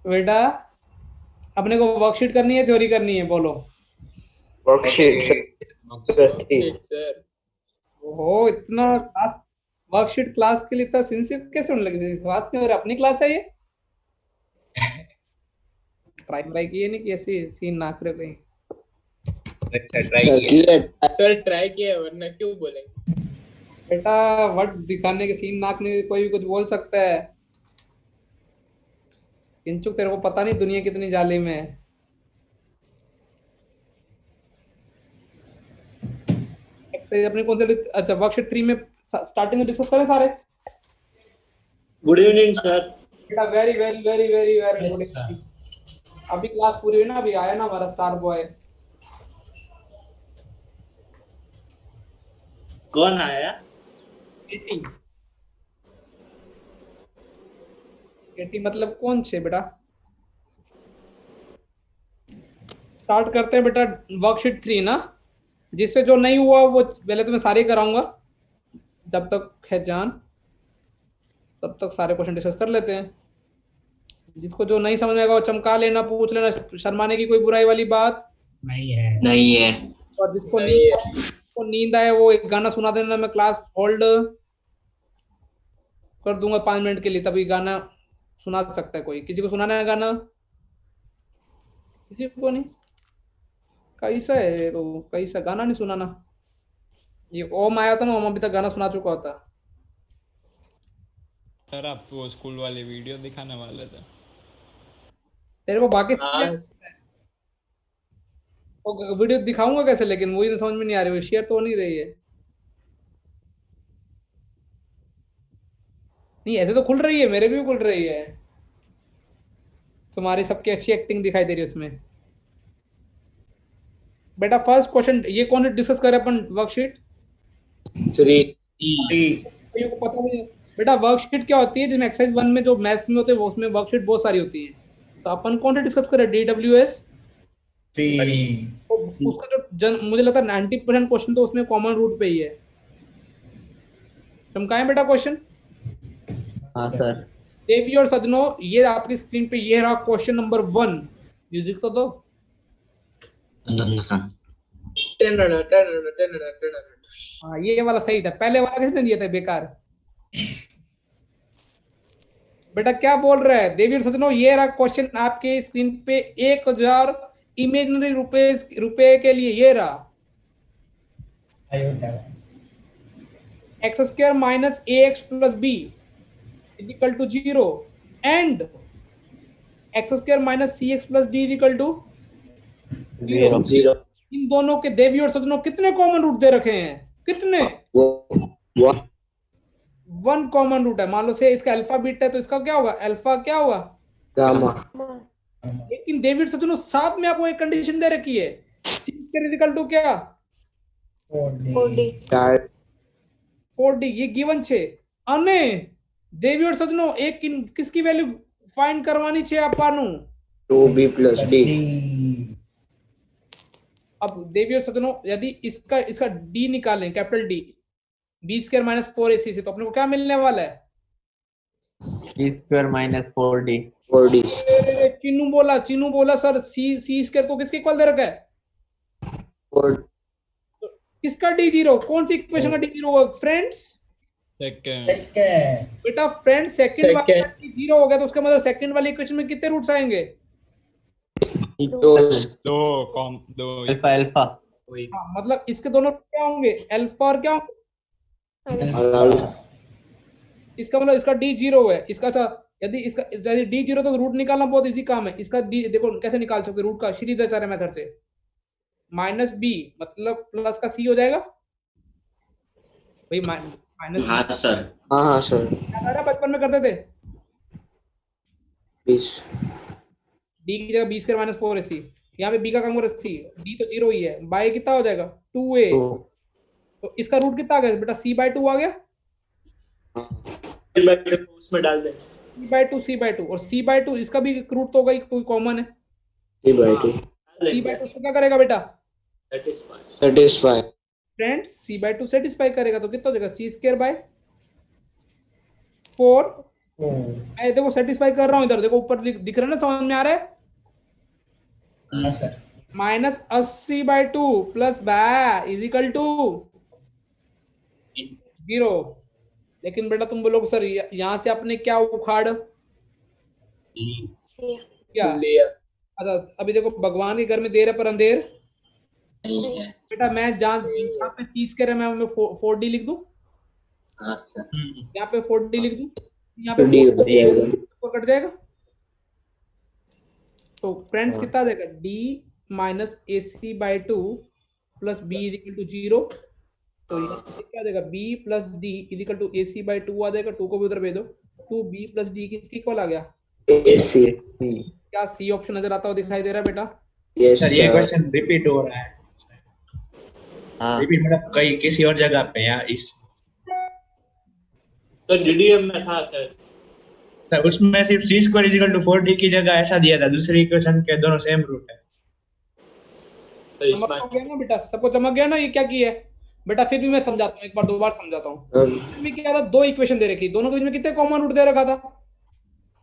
बेटा अपने को वर्कशीट करनी है, थ्योरी करनी है, बोलो। Worksheet sir. Sheet sir. ओहो, इतना क्लास वर्कशीट क्लास के लिए इतना सिंसियर कैसे होने लगे? विश्वास नहीं हो रहा, अपनी क्लास है ये। ट्राई ट्राई किए नहीं कि ऐसी सीन ना करे कहीं। अच्छा ट्राई सर किया किए। सर, ट्राई किया वरना क्यों बोलेंगे। बेटा वट दिखाने के सीन नाकने कोई भी कुछ बोल सकता है। किंचुक तेरे को पता नहीं दुनिया कितनी जालिम है। एक्सरसाइज अपने कौन से, अच्छा वर्कशीट 3 में स्टार्टिंग में डिस्कस करें सारे। Good evening sir. बेटा very very very very very good. अभी क्लास पूरी हुई ना, अभी आया ना हमारा स्टार बॉय। कौन आया? केटी। केटी मतलब कौन छे बेटा? स्टार्ट करते हैं बेटा। वर्कशीट 3 ना, जिससे जो नहीं हुआ वो पहले तो मैं सारे कराऊंगा। जब तक है जान तब तक सारे क्वेश्चन डिस्कस कर लेते हैं। जिसको जो नहीं समझ में आएगा वो चमका लेना, पूछ लेना, शर्माने की कोई बुराई वाली बात नहीं है, नहीं है। और जिसको नहीं नींद है। को नींद आए वो एक गाना सुना देना, मैं क्लास होल्ड कर दूंगा 5 मिनट के लिए, तभी गाना सुना सकता है कोई। किसी को सुनाना है गाना? किसी को नहीं? कैसा है तो, कैसा गाना नहीं सुनाना? ये ओम आया था ना, ओम अभी तक गाना सुना चुका होता। सर आपको वो स्कूल वाली वीडियो दिखाने वाले थे। तेरे को बाकी हाँ वो वीडियो दिखाऊंगा कैसे, लेकिन वही समझ में नहीं आ रही, वो शेयर तो हो नहीं रही है। नहीं ऐसे तो खुल रही है, मेरे भी खुल रही है। तुम्हारी सबकी अच्छी एक्टिंग दिखाई दे रही है उसमें। बेटा फर्स्ट क्वेश्चन ये कौन डिस्कस करे अपन वर्कशीट? थ्री। ये को पता नहीं है। बेटा वर्कशीट क्या होती है? जिसमें एक्सरसाइज 1 में जो मैथ्स में होते हैं वो, उसमें वर्कशीट बहुत सारी होती है। तो अपन कौन सा डिस्कस करें? DWS। तो उसका जो मुझे लगता है 90% क्वेश्चन तो उसमें कॉमन रूट पे ही है। चमकाएं बेटा क्वेश्चन। हाँ सर। देवी और सजनों, ये आपकी स्क्रीन पे ये रहा क्वेश्चन नंबर 1। म्यूजिक तो दो। हाँ ये वाला सही था, पहले वाला किसने दिया था बेकार? बेटा क्या बोल रहा है देवी और सजनों? ये रहा क्वेश्चन आपके स्क्रीन पे। 1000 इमेजिनरी रुपए के लिए ये रहा। x² minus ax plus b equal to 0 and x² minus cx plus d equal to 0। Zero. इन दोनों के देवी और सजनों कितने कॉमन रूट दे रखे हैं? कितने? वो 1 कॉमन रूट है। मान लो से इसका अल्फा बीट है तो इसका क्या होगा? अल्फा क्या होगा? गामा। लेकिन डेविड सज्जनों साथ में आपको एक कंडीशन दे रखी है, सी स्क्वायर इक्वल टू क्या? 4d। ये गिवन छे। अने देवी और सज्जनों एक किसकी वैल्यू फाइंड करवानी छे आपनु? 2b plus D. अब देवी और सज्जनों यदि इसका इसका d निकालें, capital D, b² minus 4ac से, तो अपने को क्या मिलने वाला है? C² minus 4D। 4d। Chinnu बोला सर c² को किसके इक्वल दे रखा है? 4 किसका d0? कौन सी इक्वेशन का d0 होगा फ्रेंड्स? सेकंड। बेटा फ्रेंड सेकंड वाला सेकंड। d0 हो गया तो उसका मतलब सेकंड वाली इक्वेशन में कितने रूट्स आएंगे? दो। दो अल्फा अल्फा। हाँ, मतलब इसके दोनों क्या होंगे? अल्फा और क्या होंगे? इसका मतलब इसका d0 है, इसका था। यदि d0 तो रूट निकालना बहुत इजी काम है। इसका d देखो कैसे निकाल सकते रूट का, श्रीधराचार्य मेथड से। माइनस b मतलब प्लस का c हो जाएगा भाई। माइनस हाँ सर। हाँ सर। बचपन में करते थे। 20। d की जगह b² माइनस 4ac। यहाँ पे b का काम c, d तो 0 ही है। बाय कितना हो जाएगा? 2a। तो इसका रूट कितना आ गया बेटा? c/2 आ गया। उसमें डाल दे। c/2 और c/2 इसका भी रूट तो होगा ही, कोई कॉमन है। 3/2 c/2 क्या करेगा बेटा? सेटिस्फाई। फ्रेंड्स c/2 सेटिस्फाई करेगा तो कितना हो जाएगा? c² बाय 4 मैं देखो सेटिस्फाई कर रहा हूँ, इधर देखो ऊपर दिख रहा है ना, समझ में आ रहा है? हाँ sir. -80/2 plus is equal to 0। लेकिन बेटा तुम बोलोगे सर यहाँ से आपने क्या उखाड़ क्या? लिया अच्छा अभी देखो भगवान के घर में देर है पर अंधेर नहीं है। बेटा। मैं जहाँ यहाँ पे 30 कह रहा मैं 4D लिख दूं, हाँ सर। यहाँ पे 4D लिख दूं, यहाँ पे डी हो 4D जाएगा। कट जाएगा। तो फ्रेंड्स हाँ। कितना आ जाएगा? D - AC/2 plus B is equal to 0। तो यहाँ पे क्या आ जाएगा? B plus D is equal to AC/2 आ जाएगा। 2 को भी उधर भेज दो। 2B प्लस D किसकी इक्वल आ गया? एसी। क्या सी ऑप्शन नजर आता हुआ दिखाई दे रहा है बेटा? यस सर ये सर। क्वेश्चन रिपीट हो रहा है। हाँ रिपीट मतलब कहीं किसी और जगह पे या इस तो डीडीएम में था सर। सर उसमें सिर्फ c square is equal to 4d की जगह ऐसा दिया था, दूसरी इक्वेशन के दोनों सेम रूट है। तो इस चमक बार गया ना बेटा, सबको चमक गया ना ये क्या की है बेटा? फिर भी मैं समझाता हूँ, एक बार दो बार समझाता हूँ। में क्या था? दो इक्वेशन दे रखी, दोनों के बीच में कितने कॉमन रूट दे रखा था?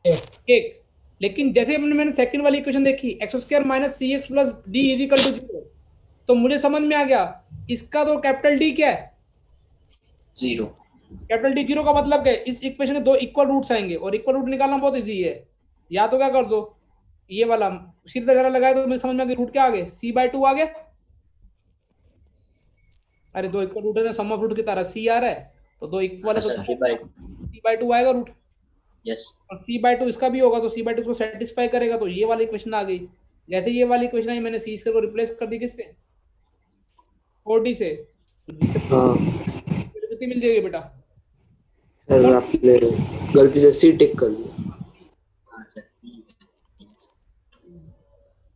एक। लेकिन जैसे मैंने सेकंड वाली इक्वेशन देखी x² - cx plus D is equal to 0, तो मुझे समझ में आ गया इसका तो कैपिटल डी क्या है? 0। कैपिटल डी 0 का मतलब क्या है? इस इक्वेशन के दो इक्वल रूट्स आएंगे और इक्वल रूट निकालना बहुत इजी है। या तो क्या कर दो, ये वाला सीधे जरा लगाए तो मुझे समझ में आ गया रूट क्या आ गए? c/2 आ गया। अरे दो इक्वल रूट है ना, सम ऑफ रूट की तरह c आ रहा है, तो दो इक्वल है तो c/2 आएगा रूट। यस। और c/2 इसका भी होगा तो c/2 इसको सेटिस्फाई करेगा, तो ये वाली इक्वेशन आ गई। जैसे ये वाली इक्वेशन आई मैंने c स्क्वायर को रिप्लेस कर दी किससे? 4d से। हाँ कितनी मिल जाएगी बेटा? सर आपने गलती से सी टिक कर दिया। हाँ सर।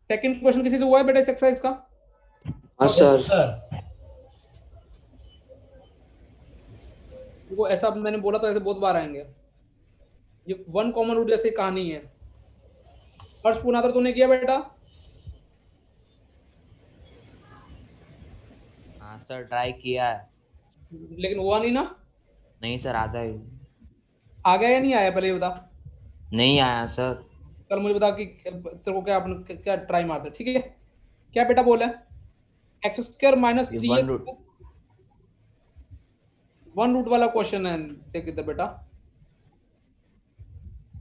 सेकंड क्वेश्चन किसी से हुआ है बेटा इस एक्सरसाइज का? हाँ सर। देखो ऐसा मैंने बोला था, ऐसे बहुत बार आएंगे। ये वन कॉमन रूट जैसी कहानी है। हर्ष पुनातर तूने किया बेटा? हाँ सर ट्राई किया है। लेकिन हुआ नहीं ना? नहीं सर आता ही आ गया या नहीं आया पहले ये बता। नहीं आया सर। कल मुझे बता कि तेरे को क्या आपने क्या ट्राई मारते, ठीक है? क्या बेटा बोला? x² - 3x वन रूट वाला क्वेश्चन है। देख इधर बेटा,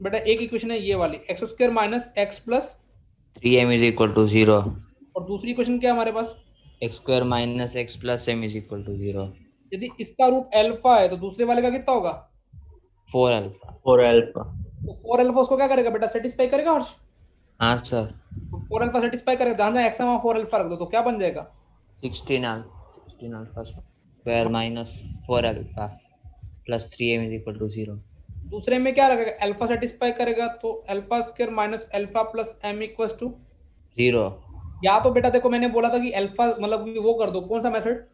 बेटा एक इक्वेशन है ये वाली x² - x plus 3m is equal to 0। और दूसरी इक्वेशन क्या है हमारे पास? x² minus x plus m is equal to 0। यदि इसका रूट अल्फा है तो दूसरे वाले का कितना होगा? 4 अल्फा। तो 4 अल्फा उसको क्या करेगा बेटा? सेटिस्फाई करेगा हर्ष? हाँ सर। तो 4 अल्फा सेटिस्फाई करेगा, जहां जहां x है वहां 4 अल्फा रख दो तो क्या बन जाएगा? 16 alpha square minus 4 alpha plus 3m is equal to 0। दूसरे में क्या रखेगा? अल्फा सेटिस्फाई करेगा तो अल्फा² minus alpha plus m equals to 0। या तो बेटा देखो मैंने बोला था कि अल्फा मतलब वो कर दो, कौन सा मेथड?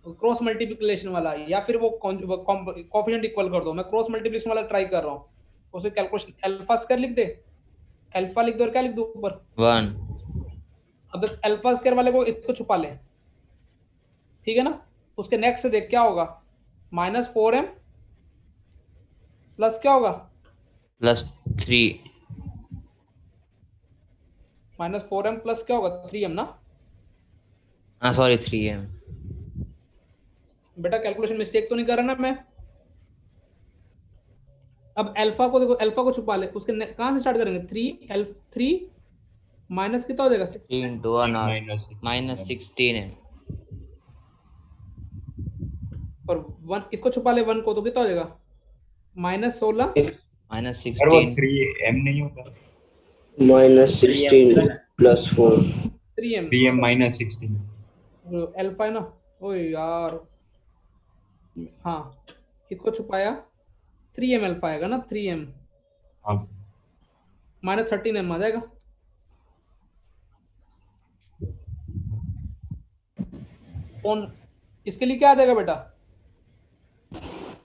क्रॉस मल्टीप्लिकेशन वाला, या फिर वो कोएफिशिएंट इक्वल कर दो। मैं क्रॉस मल्टीप्लिकेशन वाला ट्राई कर रहा हूँ। उसे कैलकुलेशन अल्फा स्क्वायर लिख दे, अल्फा लिख दो और क्या लिख दो ऊपर 1। अब अल्फा स्क्वायर वाले को इसको छुपा ले, ठीक है ना? उसके नेक्स्ट से देख क्या होगा? -4m प्लस क्या होगा? प्लस 3। -4m प्लस क्या होगा? 3m ना? हाँ सॉरी 3m। बेटा कैलकुलेशन मिस्टेक तो नहीं कर रहा ना मैं? अब अल्फा को देखो, अल्फा को छुपा ले, उसके कहां से स्टार्ट करेंगे? 3 माइनस कितना हो जाएगा? 3 into 1 और माइनस 16m और 1 इसको छुपा ले 1 को तो कितना हो जाएगा? -16 माइनस सर वो 16 3m नहीं होता, -16 + 4। 3m 3m - 16। अल्फा है ना? ओए यार, हाँ इसको छुपाया 3m अल्फा आएगा ना? 3m हाँ सर। -13m आ जाएगा। कौन इसके लिए क्या आ जाएगा बेटा?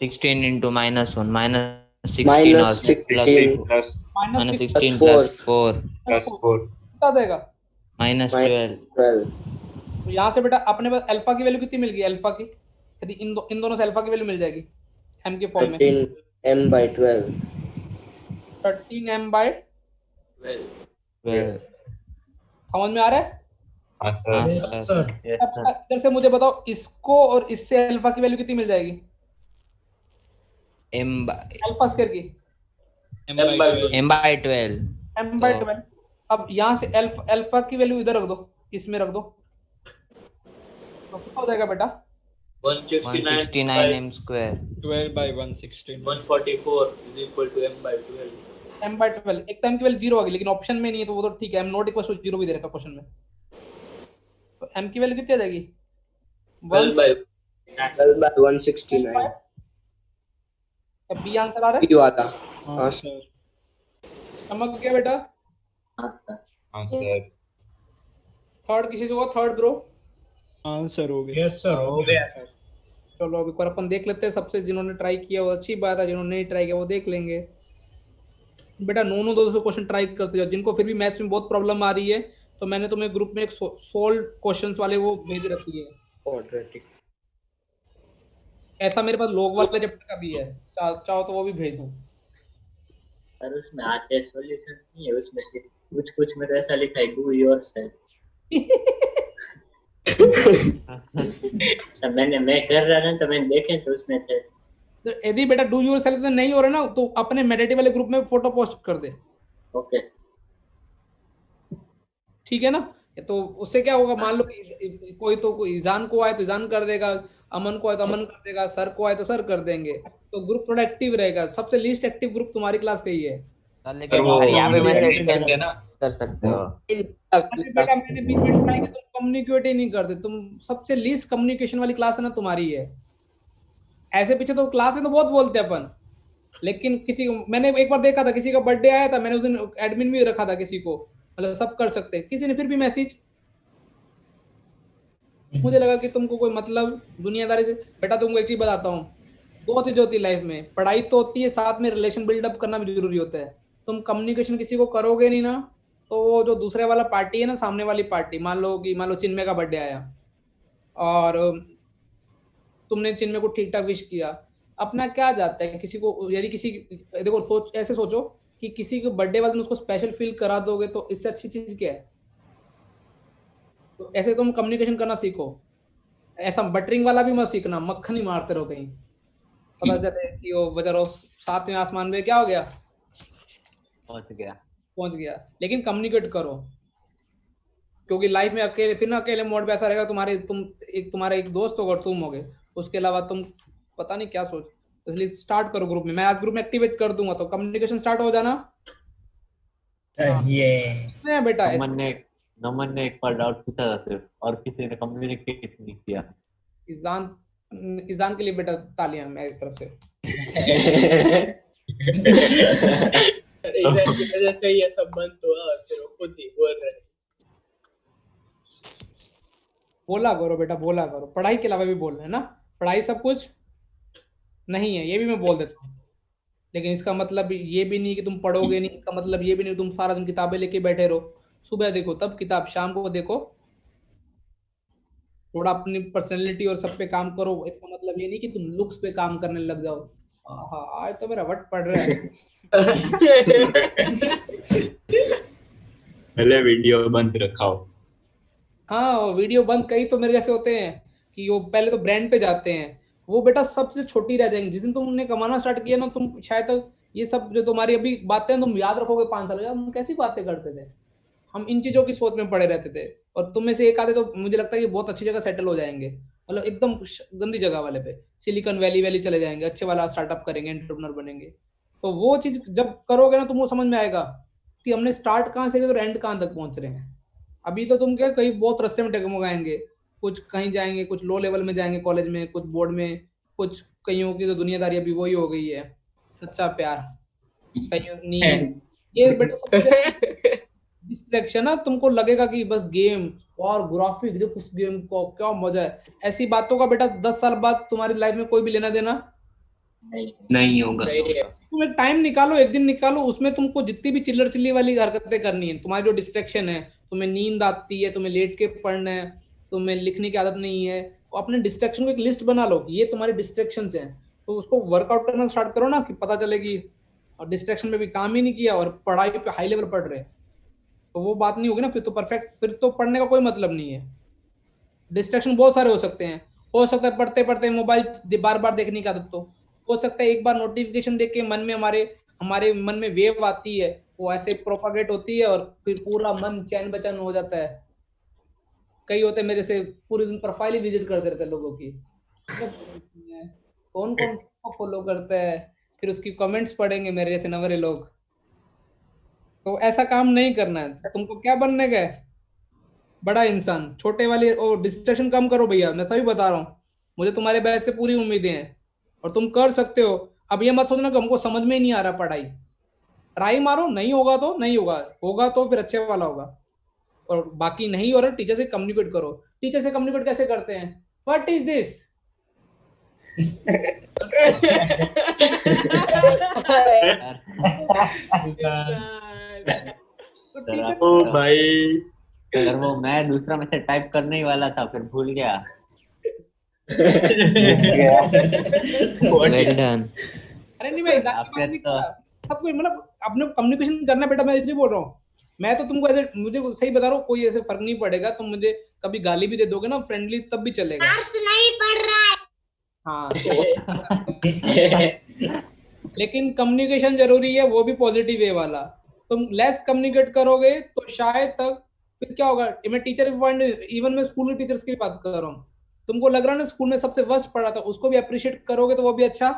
16 into -1 माइनस 16 और -16 प्लस माइनस 16 प्लस 4 +4 कितना आ जाएगा? -12। 12। तो यहाँ से बेटा अपने पास अल्फा की वैल्यू कितनी मिल गई? अल्फा की यदि इन दोनों से अल्फा की वैल्यू मिल जाएगी m के फॉर्म में, 13m/12। 12 12 समझ में आ रहा है? हाँ हाँ सर सर यस अब सर इधर से मुझे बताओ, इसको और इससे अल्फा की वैल्यू कितनी मिल जाएगी? m by अल्फा स्क्वायर की m by 12 m बाय तो 12। अब यहाँ से अल्फा अल्फा की वैल्यू इधर रख दो, इसमें रख दो, तो कितना हो जाएगा बेटा? 169 m square 12 by 116 144 is equal to m by 12. m by 12। एक टाइम की वैल्यू जीरो आ गई, लेकिन ऑप्शन में नहीं है तो वो तो ठीक है, m not equal to zero भी दे रखा क्वेश्चन में। तो m की वैल्यू कितनी आ जाएगी? 12 by 169. अब बी आंसर आ रहा है? ये वाला हाँ हाँ सर समझ गया बेटा? हाँ सर हाँ सर थर्ड किसी से हुआ? Third bro? आंसर हो गया यस सर, हो गया सर। चलो अभी पर अपन देख लेते हैं, सबसे जिन्होंने ट्राई किया वो अच्छी बात है, जिन्होंने नहीं ट्राई किया वो देख लेंगे। बेटा नो 200 क्वेश्चन ट्राई करते जाओ, जिनको फिर भी मैथ्स में बहुत प्रॉब्लम आ रही है तो मैंने तुम्हें ग्रुप में एक सोल्व क्वेश्चंस वाले वो भेज रखी है। क्वाड्रेटिक. ऐसा मेरे पास लोग वाले चैप्टर का भी है, चाहो तो वो भी भेज दूं। सर उसमें आते सॉल्यूशन नहीं है, उसमें सिर्फ कुछ कुछ में तो ऐसा लिखा है डू योरसेल्फ। सर मैं कर रहा था तो मैंने देखे तो उसमें थे। तो यदि बेटा डू यूर सेल्फ से नहीं हो रहा ना तो अपने मेडिटेटिव वाले ग्रुप में फोटो पोस्ट कर दे, ओके ठीक है ना? तो उससे क्या होगा, मान लो कि कोई तो कोई ईजान को आए तो ईजान कर देगा, अमन को आए तो अमन कर देगा, सर को आए तो सर कर देंगे, तो ग्रुप थोड़ा एक्टिव रहेगा। सबसे लीस्ट एक्टिव ग्रुप तुम्हारी क्लास का ही है। सर लेकिन यार यहाँ पे मैसेज सेंड कर सकते हो। अरे बेटा मैंने बीच में ट्राई किया, तुम कम्युनिकेट ही नहीं करते, तुम सबसे लीस्ट कम्युनिकेशन वाली क्लास है ना तुम्हारी है। ऐसे पीछे तो क्लास में तो बहुत बोलते हैं अपन, लेकिन किसी को मैंने एक बार देखा था, किसी का बर्थडे आया था, मैंने उस दिन एडमिन भी रखा था किसी को, मतलब सब कर सकते हैं, किसी ने फिर भी मैसेज, मुझे लगा कि तुमको कोई मतलब दुनियादारी से। बेटा तुमको एक चीज बताता हूँ, दो चीजें होती है लाइफ में, पढ़ाई तो होती है, साथ में रिलेशन बिल्डअप करना भी जरूरी होता है। तुम कम्युनिकेशन किसी को करोगे नहीं ना, तो वो जो दूसरे वाला पार्टी है ना, सामने वाली पार्टी, मान लो चिन्मय का बर्थडे आया और तुमने चिन्मय को ठीक ठाक विश किया, अपना क्या जाता है किसी को, यदि किसी देखो ऐसे सोचो कि किसी को बर्थडे वाले दिन उसको स्पेशल फील करा दोगे तो इससे अच्छी चीज क्या है? तो ऐसे तुम कम्युनिकेशन करना सीखो, ऐसा बटरिंग वाला भी मत सीखना, मक्खन ही मारते रहो, कहीं पता चले कि वो बजा रहो सातवें आसमान में, क्या हो गया, पहुंच गया। लेकिन कम्युनिकेट करो, क्योंकि लाइफ में अकेले फिर ना अकेले मोड पे ऐसा रहेगा, तुम्हारा एक दोस्त होगा और तुम होगे, उसके अलावा तुम पता नहीं क्या सोच। इसलिए स्टार्ट करो ग्रुप में, मैं आज ग्रुप में एक्टिवेट कर दूंगा तो कम्युनिकेशन स्टार्ट हो जाना। ये बेटा नमन ने एक बार डाउट पूछा था सिर्फ, और किसी ने कम्युनिकेट नहीं किया। ईजान के लिए बेटा तालियां मेरी तरफ से। इधर की वजह से ये सब बंद हुआ और फिर वो खुद ही बोल रहे हैं. बोला करो बेटा, बोला करो, पढ़ाई के अलावा भी बोलना है ना, पढ़ाई सब कुछ नहीं है, ये भी मैं बोल देता हूँ, लेकिन इसका मतलब ये भी नहीं कि तुम पढ़ोगे नहीं, इसका मतलब ये भी नहीं तुम सारा दिन किताबें लेके बैठे रहो। सुबह देखो तब किताब, शाम को देखो, थोड़ा अपनी पर्सनैलिटी और सब पे काम करो। इसका मतलब ये नहीं कि तुम लुक्स पे काम करने लग जाओ। हाँ आज तो मेरा वट पड़ रहा है। पहले वीडियो बंद रखाओ। हाँ वो वीडियो बंद, कई तो मेरे जैसे होते हैं कि वो पहले तो ब्रांड पे जाते हैं, वो बेटा सबसे छोटी रह जाएंगी। जिस दिन तुमने कमाना स्टार्ट किया ना, तुम शायद तक ये सब जो तुम्हारी अभी बातें तुम याद रखोगे 5 साल, हम कैसी बातें करते थे, हम इन चीजों की सोच में पड़े रहते थे। और तुम में से एक आधे तो मुझे लगता है कि बहुत अच्छी जगह सेटल हो जाएंगे, मतलब एकदम गंदी जगह वाले पे, सिलिकॉन वैली चले जाएंगे, अच्छे वाला स्टार्टअप करेंगे, एंटरप्रेन्योर बनेंगे। तो वो चीज जब करोगे ना तुमको समझ में आएगा कि हमने स्टार्ट कहाँ से किया और एंड कहाँ तक पहुंच रहे हैं। अभी तो तुम क्या कहीं बहुत रास्ते में डगमगाएंगे, कुछ कहीं जाएंगे, कुछ लो लेवल में जाएंगे कॉलेज में, कुछ बोर्ड में, कुछ कईयों की तो दुनियादारी अभी वही हो गई है, सच्चा प्यार कहीं नहीं है। ये बेटा सबसे डिस्ट्रैक्शन है, तुमको लगेगा कि बस गेम और ग्राफिक देखो, उस गेम को क्या मजा है, ऐसी बातों का बेटा 10 साल बाद तुम्हारी लाइफ में कोई भी लेना देना नहीं होगा। तुम एक टाइम निकालो, एक दिन निकालो, उसमें तुमको जितनी भी चिल्लर चिल्ली वाली हरकतें करनी है, तुम्हारी जो डिस्ट्रैक्शन है, तुम्हें नींद आती है, तुम्हें लेट के पढ़ना है, तुम्हें लिखने की आदत नहीं है, तो अपने डिस्ट्रैक्शन को एक लिस्ट बना लो, ये तुम्हारे डिस्ट्रैक्शंस हैं, तो उसको वर्कआउट करना स्टार्ट करो ना, कि पता चले कि और डिस्ट्रैक्शन में भी काम ही नहीं किया और पढ़ाई पे हाई लेवल पढ़ रहे हैं, तो वो बात नहीं होगी ना, फिर तो परफेक्ट, फिर तो पढ़ने का कोई मतलब नहीं है। डिस्ट्रैक्शन बहुत सारे हो सकते हैं, हो सकता है पढ़ते पढ़ते मोबाइल बार बार देखने की आदत, तो हो सकता है एक बार नोटिफिकेशन देख के मन में हमारे मन में वेव आती है, वो ऐसे प्रोपागेट होती है और फिर पूरा मन चैन बेचैन हो जाता है। कई होते मेरे से पूरे दिन प्रोफाइल ही विजिट करते रहते हैं लोगों की, कौन कौन को फॉलो करता है, फिर उसकी कमेंट्स पढ़ेंगे मेरे जैसे नवरे लोग। तो ऐसा काम नहीं करना है। तुमको क्या बनने का है? बड़ा इंसान। छोटे वाले ओ डिस्ट्रैक्शन कम करो भैया, मैं तभी बता रहा हूँ। मुझे तुम्हारे बैच से पूरी उम्मीदें हैं और तुम कर सकते हो। अब ये मत सोचना कि हमको समझ में ही नहीं आ रहा पढ़ाई। ट्राई मारो, नहीं होगा तो नहीं होगा, होगा तो फिर अच्छे वाला होगा, और बाकी नहीं हो रहा टीचर से कम्युनिकेट करो। टीचर से कम्युनिकेट कैसे करते हैं? What is this? ओ भाई सर वो मैं दूसरा मैसेज टाइप करने ही वाला था, फिर भूल गया। Well done. अरे नहीं, मैं एग्जाम की बात नहीं कर रहा। सब कुछ मतलब अपने कम्युनिकेशन करना बेटा, मैं इसलिए बोल रहा हूँ। मैं तो तुमको ऐसे, मुझे सही बता रहा हूँ, कोई ऐसे फर्क नहीं पड़ेगा। तुम मुझे कभी गाली भी दे दोगे ना फ्रेंडली, तब भी चलेगा। नहीं पढ़ रहा है। हाँ लेकिन कम्युनिकेशन जरूरी है, वो भी पॉजिटिव वे वाला। तुम लेस कम्युनिकेट करोगे तो शायद तक फिर क्या होगा। मैं टीचर इवन मैं स्कूल के टीचर्स की बात कर रहा हूँ। तुमको लग रहा है ना स्कूल में सबसे वर्स्ट पढ़ा था, उसको भी अप्रिशिएट करोगे तो वो भी अच्छा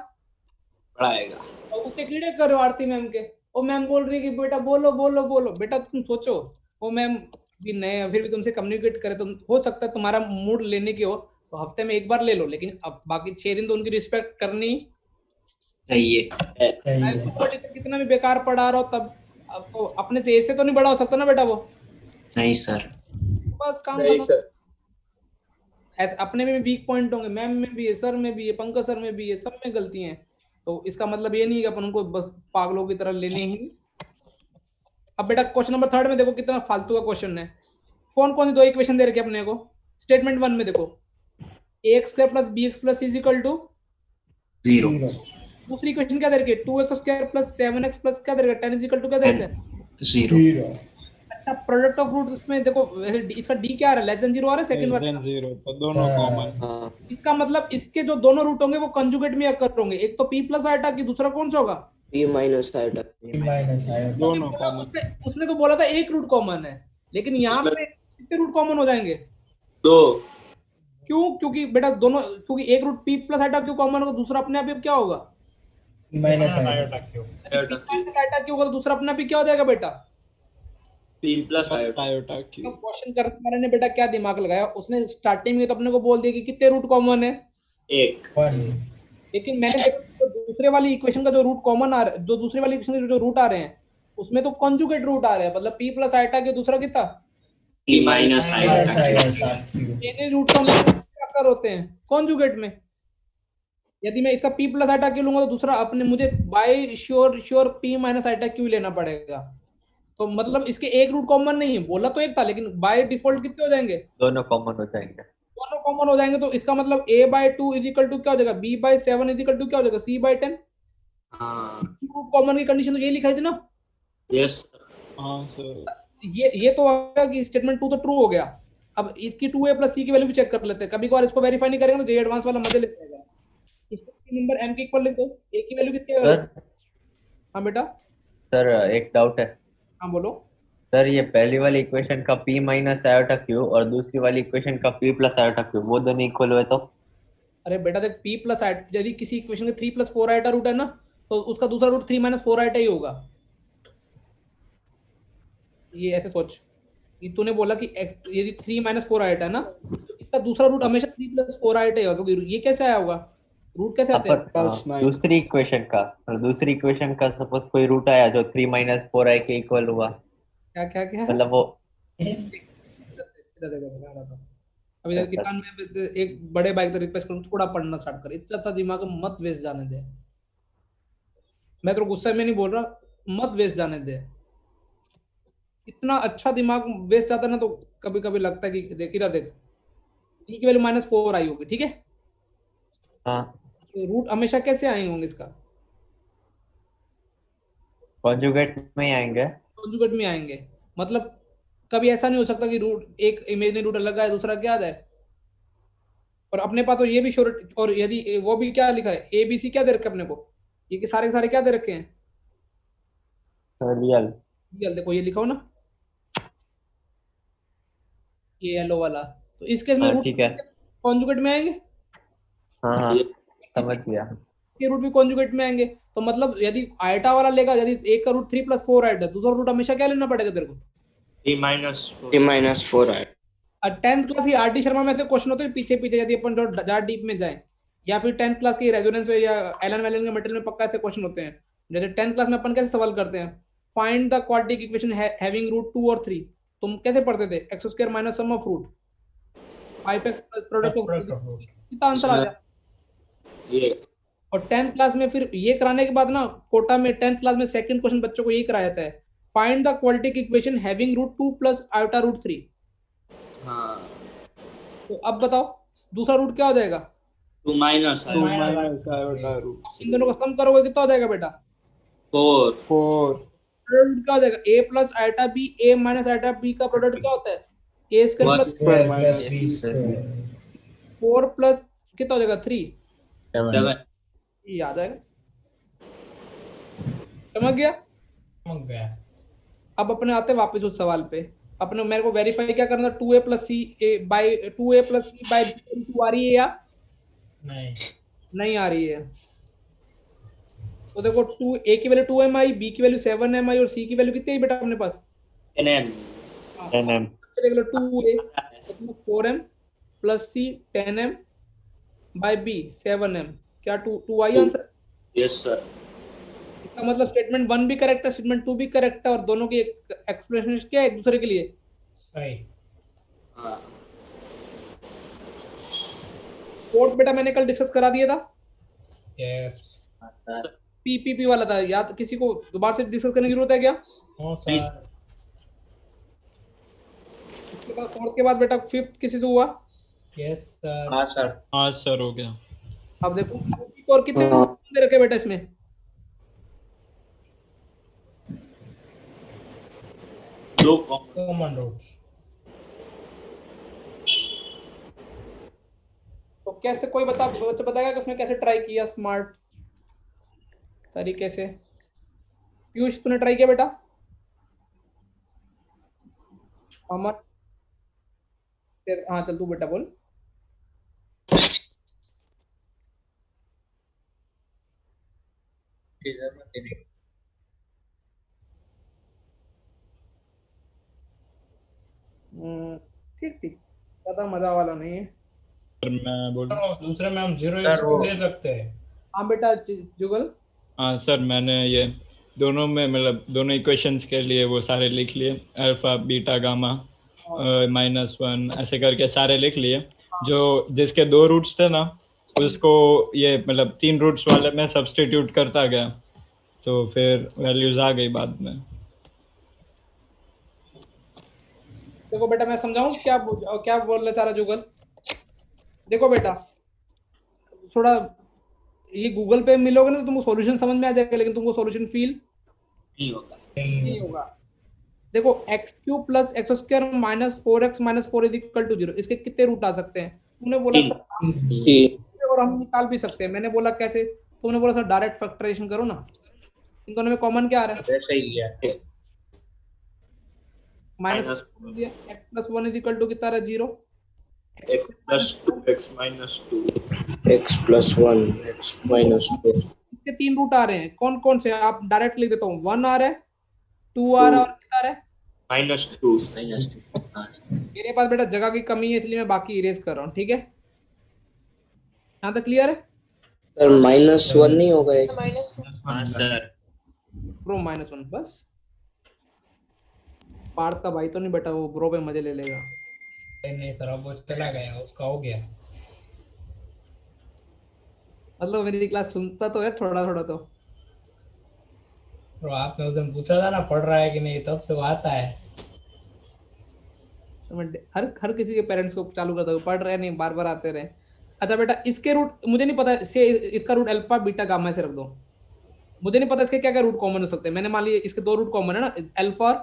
पढ़ाएगा। और उसके कीड़े करो आरती मैम के। वो मैम बोल रही है कि बेटा बोलो बोलो बोलो। बेटा तुम सोचो, वो मैम भी नए फिर भी तुमसे कम्युनिकेट करे, तुम हो सकता है तुम्हारा मूड लेने की हो तो हफ्ते में एक बार ले लो, लेकिन अब बाकी 6 दिन तो उनकी रिस्पेक्ट करनी चाहिए। टीचर कितना भी बेकार पढ़ा रहा हो, तब अब तो अपने से ऐसे तो नहीं बड़ा हो सकता ना बेटा वो। नहीं सर। बस काम नहीं करना। सर। ऐसे अपने में भी वीक पॉइंट होंगे, मैम में भी है, सर में भी है, पंकज सर में भी है, सब में गलती है। तो इसका मतलब ये नहीं है कि अपन उनको बस पागलों की तरह लेने ही। अब बेटा क्वेश्चन नंबर 3 में देखो कितना फालतू का क्वेश्चन है। कौन कौन सी दो इक्वेशन दे रखे अपने को? स्टेटमेंट 1 में देखो ax square plus bx plus is equal to 0। दूसरी इक्वेशन क्या दे रखी है? 2x square plus 7x plus क्या दे रखा है? 10 इज इक्वल टू क्या दे रखा है? 0। अच्छा प्रोडक्ट ऑफ रूट्स इसमें देखो, वैसे इसका d क्या आ रहा है? लेस देन 0 आ रहा है सेकंड वाला। 0 तो दोनों कॉमन। हाँ इसका मतलब इसके जो दोनों रूट होंगे वो कंजुगेट में अकर होंगे। एक तो p प्लस आइटा की, दूसरा कौन सा होगा? p minus eta. दोनों कॉमन। उसने तो बोला था एक रूट कॉमन है, लेकिन यहाँ पे कितने रूट कॉमन हो जाएंगे? 2। क्यों? क्योंकि बेटा दोनों, क्योंकि एक रूट p प्लस आइटा क्यों कॉमन होगा, दूसरा अपने आप ही क्या होगा? माइनस आयोटा क्यों? p माइनस आइटा क्यों होगा, दूसरा अपने आप ही क्या हो जाएगा बेटा? p प्लस आयोटा तो क्यों। क्वेश्चन करने वाले ने बेटा क्या दिमाग लगाया, उसने स्टार्टिंग में तो अपने को बोल दिया कि कितने रूट कॉमन है 1। लेकिन मैंने देखा तो दूसरे वाली इक्वेशन का जो रूट कॉमन आ रहा है, जो दूसरे वाली इक्वेशन के जो रूट आ रहे हैं उसमें तो कंजुगेट रूट आ रहे हैं। मतलब p प्लस आइटा के दूसरा कितना? p minus iota. मेरे रूट का क्या कर होते हैं कंजुगेट में। यदि मैं इसका p प्लस आइटा क्यों लूंगा तो दूसरा अपने मुझे by sure p minus eta क्यों लेना पड़ेगा। तो मतलब इसके एक रूट कॉमन नहीं है, बोला तो एक था, लेकिन बाय डिफॉल्ट कितने हो जाएंगे? दोनों कॉमन हो जाएंगे। दोनों कॉमन हो जाएंगे। तो इसका मतलब a/2 इज इक्वल टू क्या हो जाएगा? b/7 इज इक्वल टू क्या हो जाएगा? c/10। हाँ रूट कॉमन की कंडीशन तो यही लिखाई थी ना। यस। हाँ सर। ये तो होगा कि स्टेटमेंट 2 तो ट्रू हो गया। अब इसकी 2a प्लस c की वैल्यू भी चेक कर लेते हैं। कभी कभार इसको वेरीफाई नहीं करेंगे तो जे एडवांस वाला मजे ले जाएगा। इसके नंबर m के इक्वल लिख दो। a की वैल्यू कितनी है? सर हाँ बेटा। सर एक डाउट है हाँ बोलो। सर, ये पहली वाली इक्वेशन का p माइनस आयोटा क्यू और दूसरी वाली इक्वेशन का p प्लस आयोटा क्यू, वो दोनों इक्वल हुए तो? अरे बेटा देख, p प्लस आइटा, यदि किसी इक्वेशन के 3 प्लस 4 आइटा रूट है ना, तो उसका दूसरा रूट 3 माइनस 4 आइटा ही होगा। ये ऐसे सोच, ये तूने बोला कि यदि 3 माइनस 4 आइटा है ना, तो इसका दूसरा रूट हमेशा 3 प्लस 4 आइटा ही होगा। क्योंकि ये कैसे आया होगा? रूट कैसे आते हैं? दूसरी इक्वेशन का, और दूसरी इक्वेशन का सपोज कोई रूट आया जो 3 माइनस 4 आई के इक्वल हुआ, क्या क्या क्या? मतलब वो अभी तक किसान में एक बड़े भाई को रिक्वेस्ट करूं थोड़ा पढ़ना स्टार्ट कर। इतना था दिमाग मत वेस्ट जाने दे। मैं तो गुस्से में नहीं बोल रहा, मत वेस्ट जाने दे। इतना अच्छा दिमाग वेस्ट जाता है ना, तो कभी कभी लगता है कि देख इधर देख, t की वैल्यू -4 आई होगी, ठीक है? हाँ तो रूट हमेशा कैसे आए होंगे इसका? कॉन्जुगेट में ही आएंगे। कॉन्जुगेट में आएंगे, मतलब कभी ऐसा नहीं हो सकता कि रूट एक इमेजिनरी रूट अलग है दूसरा क्या है। और अपने पास तो ये भी श्योर, और यदि वो भी क्या लिखा है ए बी सी क्या दे रखे अपने को, ये कि सारे के सारे क्या दे रखे हैं रियल। रियल। देखो ये लिखा हो ना ये येलो वाला, तो इस केस में हाँ रूट ठीक है। कॉन्जुगेट में आएंगे, हाँ हाँ समझ गया। के रूट भी कॉन्जुगेट में आएंगे। तो मतलब यदि आयटा वाला लेगा, यदि एक का रूट 3 + 4 आयटा, दूसरा रूट हमेशा क्या लेना पड़ेगा तेरे को 3 - 4 है। 10th क्लास की आरटी शर्मा में से क्वेश्चन होते हैं पीछे पीछे, यदि अपन जो ज्यादा डीप में जाए, या फिर 10th क्लास की रेजोनेंस या एलन वेलन के मटेरियल में पक्का ऐसे क्वेश्चन होते हैं। जैसे 10th क्लास में अपन कैसे सवाल करते हैं, find the quadratic equation having root 2 और 3। तुम कैसे पढ़ते थे, x² - sum of root 5x product of root, कितना आंसर आ जाए। ये और 10th क्लास में फिर ये कराने के बाद ना कोटा में 10th क्लास में सेकंड क्वेश्चन बच्चों को यही कराया जाता है, find the quadratic equation having root 2 + iota root 3। हाँ तो अब बताओ दूसरा रूट क्या हो जाएगा, 2 - इन दोनों को सम करोगे कितना हो जाएगा बेटा 4 प्रोडक्ट क्या हो जाएगा, a + iota b, a - iota b का प्रोडक्ट क्या होता है a² + 4 प्लस कितना हो जाएगा 3, 7 ये आ जाएगा। समझ गया। अब अपने आते हैं वापस उस सवाल पे, अपने मेरे को वेरीफाई क्या करना, 2a + c by 2a + c by 2 आ रही है या नहीं आ रही है। तो देखो 2 a की वैल्यू 2m आई, b की वैल्यू 7m आई, और c की वैल्यू कितनी है बेटा अपने पास, NM NM देख लो 2a 4m + c 10m bye b 7m, क्या 2 आई आंसर। यस सर इसका मतलब स्टेटमेंट 1 भी करेक्ट है, स्टेटमेंट 2 भी करेक्ट है, और दोनों की एक्सप्लेनेशन क्या है एक दूसरे के लिए सही। हाँ कोड बेटा मैंने कल डिस्कस करा दिया था, यस पीपीपी वाला था, याद किसी को दोबारा से डिस्कस करने की जरूरत है क्या। No sir. इसके बाद फोर्थ के बाद बेटा फिफ्थ किसी से हुआ, यस सर। हाँ सर। हाँ सर हो गया। अब देखो और कितने दे रखे बेटा इसमें, दो कॉमन रूट्स। तो कैसे कोई बच्चा बताएगा कि उसने कैसे ट्राई किया स्मार्ट तरीके से। पीयूष तूने ट्राई किया बेटा, अमर हाँ चल तू बेटा बोल। ठीक ठीक, ज्यादा मजा वाला नहीं है। सर मैं बोल दूसरे में हम 0 सर, वो- ले सकते हैं। हाँ बेटा जुगल, हाँ सर मैंने ये दोनों में मतलब दोनों इक्वेशंस के लिए वो सारे लिख लिए, अल्फा बीटा गामा -1 ऐसे करके सारे लिख लिए। जो जिसके 2 रूट्स थे ना उसको ये मतलब 3 रूट्स वाले में सब्स्टिट्यूट करता गया, तो फिर वैल्यूज आ गई बाद में। देखो बेटा मैं समझाऊं क्या बोलना चाह रहा जुगल। देखो बेटा थोड़ा ये गूगल पे मिलोगे ना तो तुमको सॉल्यूशन समझ में आ जाएगा, लेकिन तुमको सॉल्यूशन फील नहीं होगा नहीं होगा। देखो x³ + x² - 4x - 4 = 0, इसके कितने रूट आ सकते हैं। तुमने बोला सर और हम निकाल भी सकते हैं, मैंने बोला कैसे, तुमने बोला सर डायरेक्ट फैक्टराइजेशन करो ना। इन दोनों में कॉमन क्या आ रहा है, वैसे ही लिया -x + 1 = कितना आ रहा है 0, x + 2 x - 2 x + 1 x - 2 इसके 3 रूट आ रहे हैं, कौन कौन से, आप डायरेक्ट लिख देता हूँ, 1 आ रहा है 2 आ रहा है और कितना आ रहा है -2 मेरे पास बेटा जगह की कमी है इसलिए मैं बाकी इरेज कर रहा हूँ, ठीक है यहाँ तक क्लियर है। सर -1 नहीं होगा एक हाँ सर ब्रो -1 बस, पार्थ का भाई तो नहीं बेटा, वो ब्रो पे मजे ले लेगा। नहीं सर, अब वो चला गया, उसका हो गया। मतलब मेरी क्लास सुनता तो है थोड़ा थोड़ा तो। तो आपने उस दिन पूछा था ना पढ़ रहा है कि नहीं, तब से वो आता है। तो मैं हर किसी के पेरेंट्स को चालू करता हूँ, पढ़ रहे नहीं बार बार आते रहे। अच्छा बेटा इसके रूट मुझे नहीं पता से, इसका रूट अल्फा बीटा गामा से रख दो, मुझे नहीं पता इसके क्या क्या रूट कॉमन हो सकते हैं। मैंने मान लिया इसके 2 रूट कॉमन है ना, अल्फा और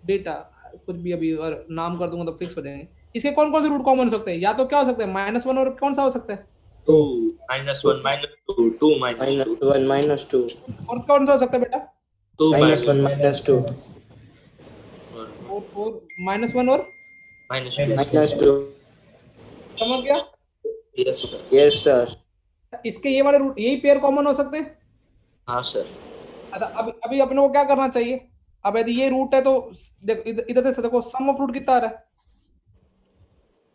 बीटा, कुछ भी अभी और नाम कर दूंगा तो फिक्स हो जाएंगे। इसके कौन कौन से रूट कॉमन हो सकते हैं? या तो क्या हो सकता है -1 और कौन सा हो सकता है? 2 -1 -2 2 -2 -1 -2 और कौन सा हो सकता है बेटा? 2 -1 -2 और -1 और -2 समझ गया? Yes sir. Yes sir. इसके ये वाले रूट, यही पेयर कॉमन हो सकते हैं। हाँ सर। अच्छा अभी अपने को क्या करना चाहिए? अब यदि ये रूट है तो देखो इधर से देखो सम ऑफ रूट कितना आ रहा है?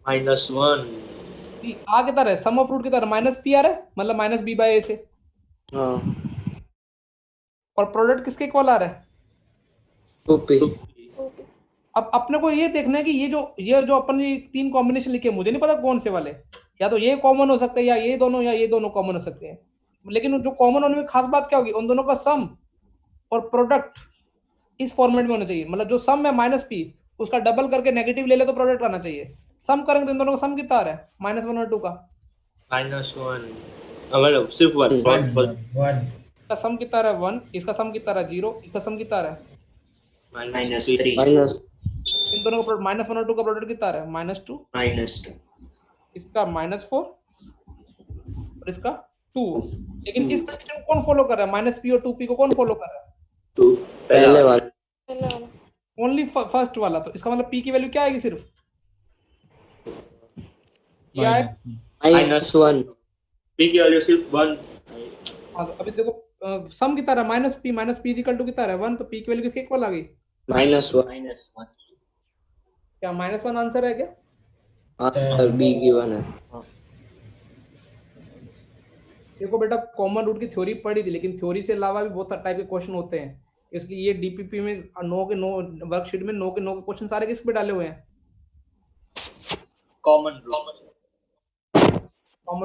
-1 आ कितना रहा है? सम ऑफ रूट कितना रहा है? -p आ रहा है, मतलब -b/a से। हाँ और प्रोडक्ट किसके इक्वल आ रहा है? 2p। अब अपने को ये देखना है कि ये जो अपन ये 3 कॉम्बिनेशन लिखे, मुझे नहीं पता कौन से वाले, या तो ये कॉमन हो सकते हैं या ये दोनों कॉमन हो सकते हैं। लेकिन जो कॉमन होने में खास बात क्या होगी, उन दोनों का सम और प्रोडक्ट इस फॉर्मेट में होना चाहिए। मतलब जो सम है -p, उसका डबल करके नेगेटिव ले ले तो प्रोडक्ट आना चाहिए। सम करेंगे तो इन दोनों का सम कितना आ रहा है? -1 और 2 का -1 मतलब सिर्फ 1 इसका सम कितना आ रहा है? 1। इसका सम कितना आ रहा है? 0। इसका सम कितना आ रहा है? -3 इन दोनों का -1 और 2 का प्रोडक्ट कितना आ रहा है? -2। इसका -4 और इसका 2। लेकिन इस कंडीशन को कौन फॉलो कर रहा है? -p और 2p को कौन फॉलो कर रहा है? 2 पहले वाला ओनली फर्स्ट वाला। तो इसका मतलब p की वैल्यू क्या आएगी? सिर्फ क्या है? -1 p की वैल्यू सिर्फ 1। अभी देखो सम कितना रहा है? -p इक्वल टू कितना रहा है? 1। तो p की वैल्यू किसके इक्वल आ गई? -1। क्या -1 आंसर है क्या? हाँ सर, b की 1 है। देखो बेटा, कॉमन रूट की थ्योरी पढ़ी थी, लेकिन थ्योरी से अलावा भी बहुत टाइप के क्वेश्चन होते हैं। इसलिए ये डीपीपी में 9 के 9 वर्कशीट में 9 के 9 के क्वेश्चन सारे किस पे डाले हुए हैं? कॉमन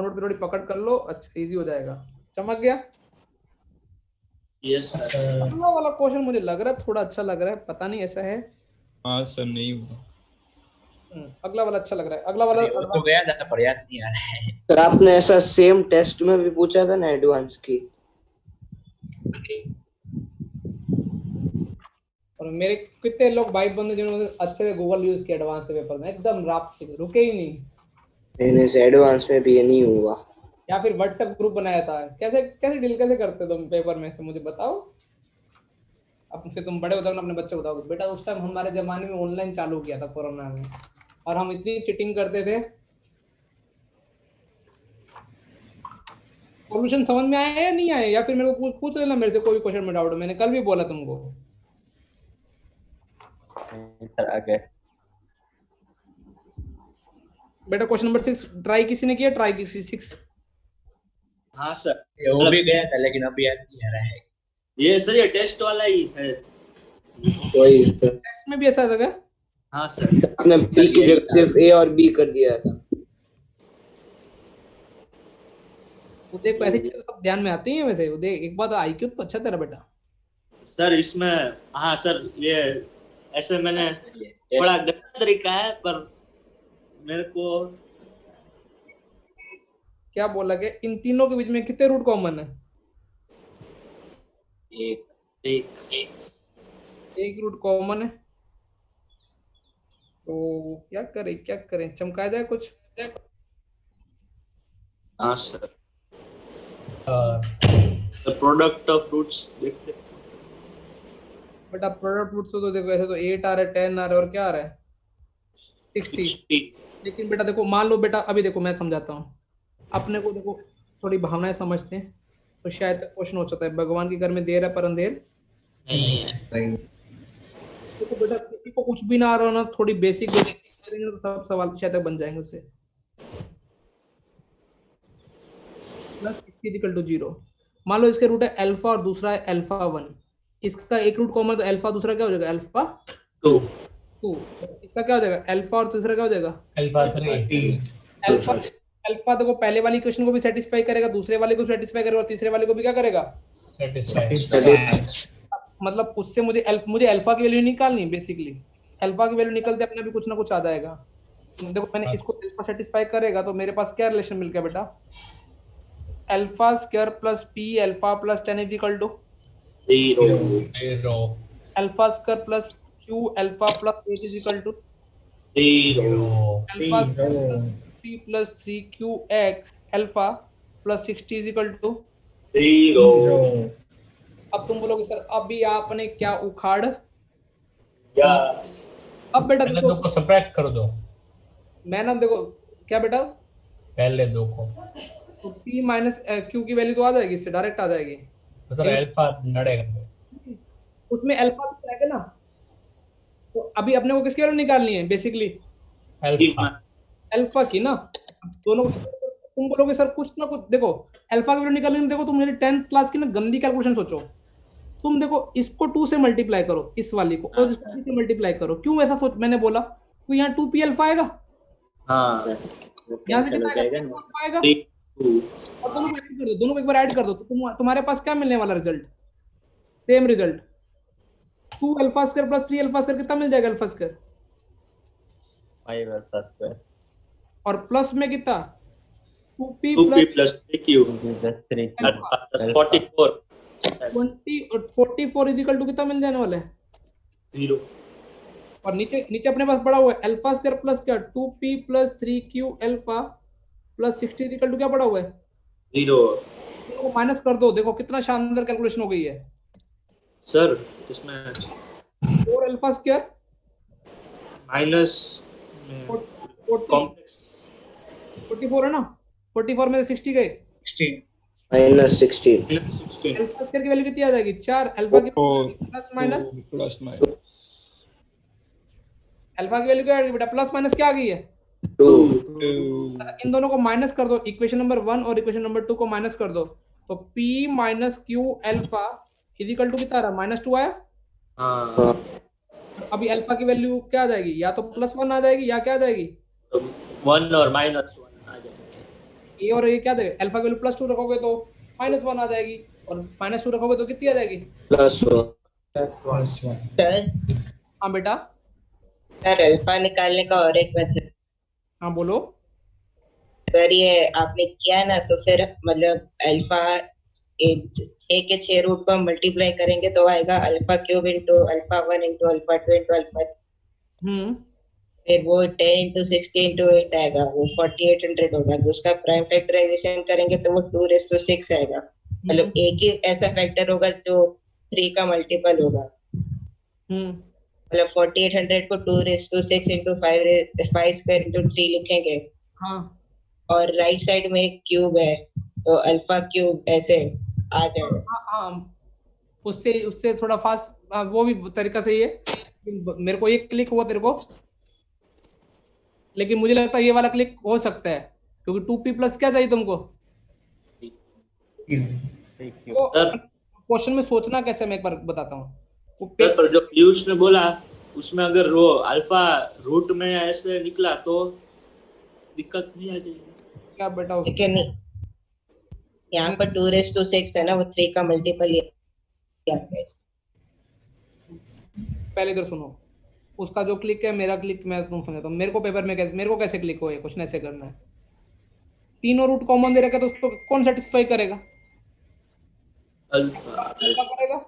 रूट पे थोड़ी पकड़ कर लो, अच्छा इजी हो जाएगा। चमक गया? Yes sir. अगला वाला क्वेश्चन मुझे लग रहा है थोड़ा अच्छा लग रहा है, पता नहीं ऐसा है। हाँ सर, नहीं हुआ। अगला वाला अच्छा लग रहा है। अगला वाला वो तो गया था पर याद नहीं आ रहा है। सर आपने ऐसा सेम टेस्ट में भी पूछा था ना एडवांस की। और मेरे कितने लोग भाई बंधु जिन्होंने अच्छे से गूगल यूज किया एडवांस के पेपर में, एकदम रात से रुके ही नहीं। मैंने से एडवांस में भी ये नहीं हुआ। या फिर व्हाट्सएप ग्रुप बनाया था। कैसे डील कैसे करते तुम पेपर में से, मुझे बताओ। अब फिर तुम बड़े हो जाओगे अपने बच्चे को बताओगे, बेटा उस टाइम हमारे जमाने में ऑनलाइन चालू किया था कोरोना में, और हम इतनी चीटिंग करते थे। सॉल्यूशन समझ में आया या नहीं आया? या फिर मेरे को पूछ लेना मेरे से कोई क्वेश्चन में डाउट। मैंने कल भी बोला तुमको। सर आगे बेटा क्वेश्चन नंबर 6 ट्राई किसी ने किया? ट्राई किसी 6? हाँ सर। वो भी गया था लेकिन अभी याद नहीं आ रहा है। ये सर ये टेस्ट वाला ही है। वही टेस्ट में भी ऐसा था क्या? हाँ सर। आपने p की जगह सिर्फ a और b कर दिया था। वो देख ऐसी चीजें सब ध्यान में आती हैं। वैसे वो देख एक बात, आईक्यू तो अच्छा तेरा बेटा। सर इसमें हाँ सर, ये ऐसे मैंने बड़ा गलत तरीका है, पर मेरे को क्या बोला कि इन तीनों के बीच में कितने रूट कॉमन है? एक रूट कॉमन है। तो क्या करें चमका जाए कुछ? हाँ sir. The product of roots देखते बेटा प्रोडक्ट रूट तो देखो, ऐसे तो 8 आ रहा है, 10 आ रहा है, और क्या आ रहा है? 60। लेकिन बेटा देखो, मान लो बेटा, अभी देखो मैं समझाता हूँ अपने को। देखो थोड़ी भावनाएं समझते हैं तो शायद क्वेश्चन हो सकता है, भगवान के घर में देर है पर अंधेर नहीं है। देखो बेटा, किसी को कुछ भी ना आ रहा हो ना, थोड़ी बेसिक करेंगे तो सब सवाल शायद बन जाएंगे उससे। +60 = 0। मान लो इसके रूट है अल्फा और दूसरा है अल्फा 1। इसका एक रूट कॉमन, तो अल्फा दूसरा क्या हो जाएगा? अल्फा 2। इसका क्या हो जाएगा? अल्फा और दूसरा क्या हो जाएगा? अल्फा 3। अल्फा देखो पहले वाली इक्वेशन को भी सेटिस्फाई करेगा, दूसरे वाले को सेटिस्फाई करेगा, और तीसरे वाले को भी क्या करेगा? मतलब उससे मुझे अल्फा की वैल्यू निकालनी। बेसिकली अल्फा की वैल्यू निकलते अपने भी कुछ ना कुछ आ जाएगा। देखो मैंने इसको अल्फा सेटिस्फाई करेगा तो मेरे पास क्या रिलेशन मिल गया बेटा? Alpha square plus P alpha plus 10 is equal to 0 alpha square plus Q alpha plus 8 is equal to 0 alpha C plus 3 Q X alpha plus 60 is equal to 0 अब तुम बोलोगे सर अभी आपने क्या उखाड़ या अब बेटा पहले देखो दो को सब्ट्रैक्ट कर दो, मैं ना देखो क्या बेटा पहले दो को। तो p माइनस क्यू की वैल्यू तो आ जाएगी, इससे डायरेक्ट आ जाएगी। तो सर अल्फा नड़ेगा, उसमें अल्फा भी रहेगा ना, तो अभी अपने को किसकी वैल्यू निकालनी है बेसिकली अल्फा अल्फा की ना। दोनों तुम बोलोगे सर कुछ ना कुछ देखो अल्फा की वैल्यू निकालने में, देखो तुम मेरी 10th क्लास की ना गंदी कैलकुलेशन सोचो। तुम देखो इसको 2 से मल्टीप्लाई करो, इस वाली को, और इसको 3 से मल्टीप्लाई करो। क्यों ऐसा सोच मैंने बोला तो यहाँ 2p अल्फा आएगा, हाँ यहाँ से कितना आएगा 2 अल्फा आएगा, 2 और दोनों को ऐड कर दो, दोनों को एक बार ऐड कर दो तो तुम्हारे पास क्या मिलने वाला result, same result 2 alpha square plus 3 alpha square कितना मिल जाएगा अल्फा स्क्वायर, 5 अल्फा स्क्वायर और प्लस में कितना 2p 2p plus 3q plus 3 plus 44 20 और 44 इज इक्वल टू कितना मिल जाने वाला है 0 और नीचे नीचे अपने पास पड़ा हुआ है अल्फा स्क्वायर प्लस क्या 2p प्लस 3q अल्फा प्लस 60 इज इक्वल टू क्या पड़ा हुआ है 0 तो माइनस कर दो, देखो कितना शानदार कैलकुलेशन हो गई है। सर इसमें 4 अल्फा स्क्वायर माइनस कॉम्प्लेक्स 44 है ना, 44 में से 60 गए, 16 -16 अल्फा स्क्वायर की वैल्यू कितनी आ जाएगी 4, अल्फा की plus minus plus minus alpha की वैल्यू क्या आ गई बेटा, प्लस माइनस क्या आ गई है 2 इन दोनों को माइनस कर दो, इक्वेशन नंबर 1 और इक्वेशन नंबर 2 को माइनस कर दो, तो p minus Q alpha is equal to कितना आ रहा है -2 आया। हाँ अभी अल्फा की वैल्यू क्या आ जाएगी, या तो +1 आ जाएगी या क्या आ जाएगी 1 और -1 आ जाएगा ये, और ये क्या देगा अल्फा की वैल्यू +2 रखोगे तो -1 आ जाएगी, और -2 रखोगे तो कितनी आ जाएगी +1 सर हाँ बेटा सर अल्फा निकालने का और एक मेथड, हाँ बोलो। सर ये आपने किया ना, तो फिर मतलब अल्फा 6 के 6 रूट को मल्टीप्लाई करेंगे तो आएगा alpha cube into alpha 1 into alpha 2 into alpha, फिर वो 10 इंटू 60 इंटू 8 आएगा, वो 4800 होगा। तो उसका प्राइम फैक्टराइजेशन करेंगे तो वो 2⁶ आएगा। मतलब एक ही ऐसा फैक्टर होगा जो 3 का मल्टीपल होगा। मतलब 4800 को 2⁶ इंटू 5 स्क्वायर इंटू 3 लिखेंगे, हाँ और राइट साइड में एक क्यूब है तो अल्फा क्यूब ऐसे आ जाएगा। हाँ उससे उससे थोड़ा फास्ट वो भी तरीका सही है। मेरे को ये क्लिक हुआ तेरे को, लेकिन मुझे लगता है ये वाला क्लिक हो सकता है क्योंकि 2p प्लस क्या चाहिए तुमको। तो क्वेश्चन में सोचना कैसे, मैं एक बार बताता हूँ। सर पर जो पीयूष ने बोला उसमें अगर वो अल्फा रूट में ऐसे निकला तो दिक्कत नहीं आ जाएगी क्या बेटा, लेकिन यहाँ पर 2⁶ है ना, वो 3 का मल्टीपल है। पहले इधर सुनो, उसका जो क्लिक है मेरा क्लिक मैं तुम समझता हूँ। मेरे को पेपर में कैसे, मेरे को कैसे क्लिक हो, ये क्वेश्चन ऐसे करना है। तीनों रूट कॉमन दे रखा तो उसको कौन सेटिस्फाई करेगा, अल्फा करेगा।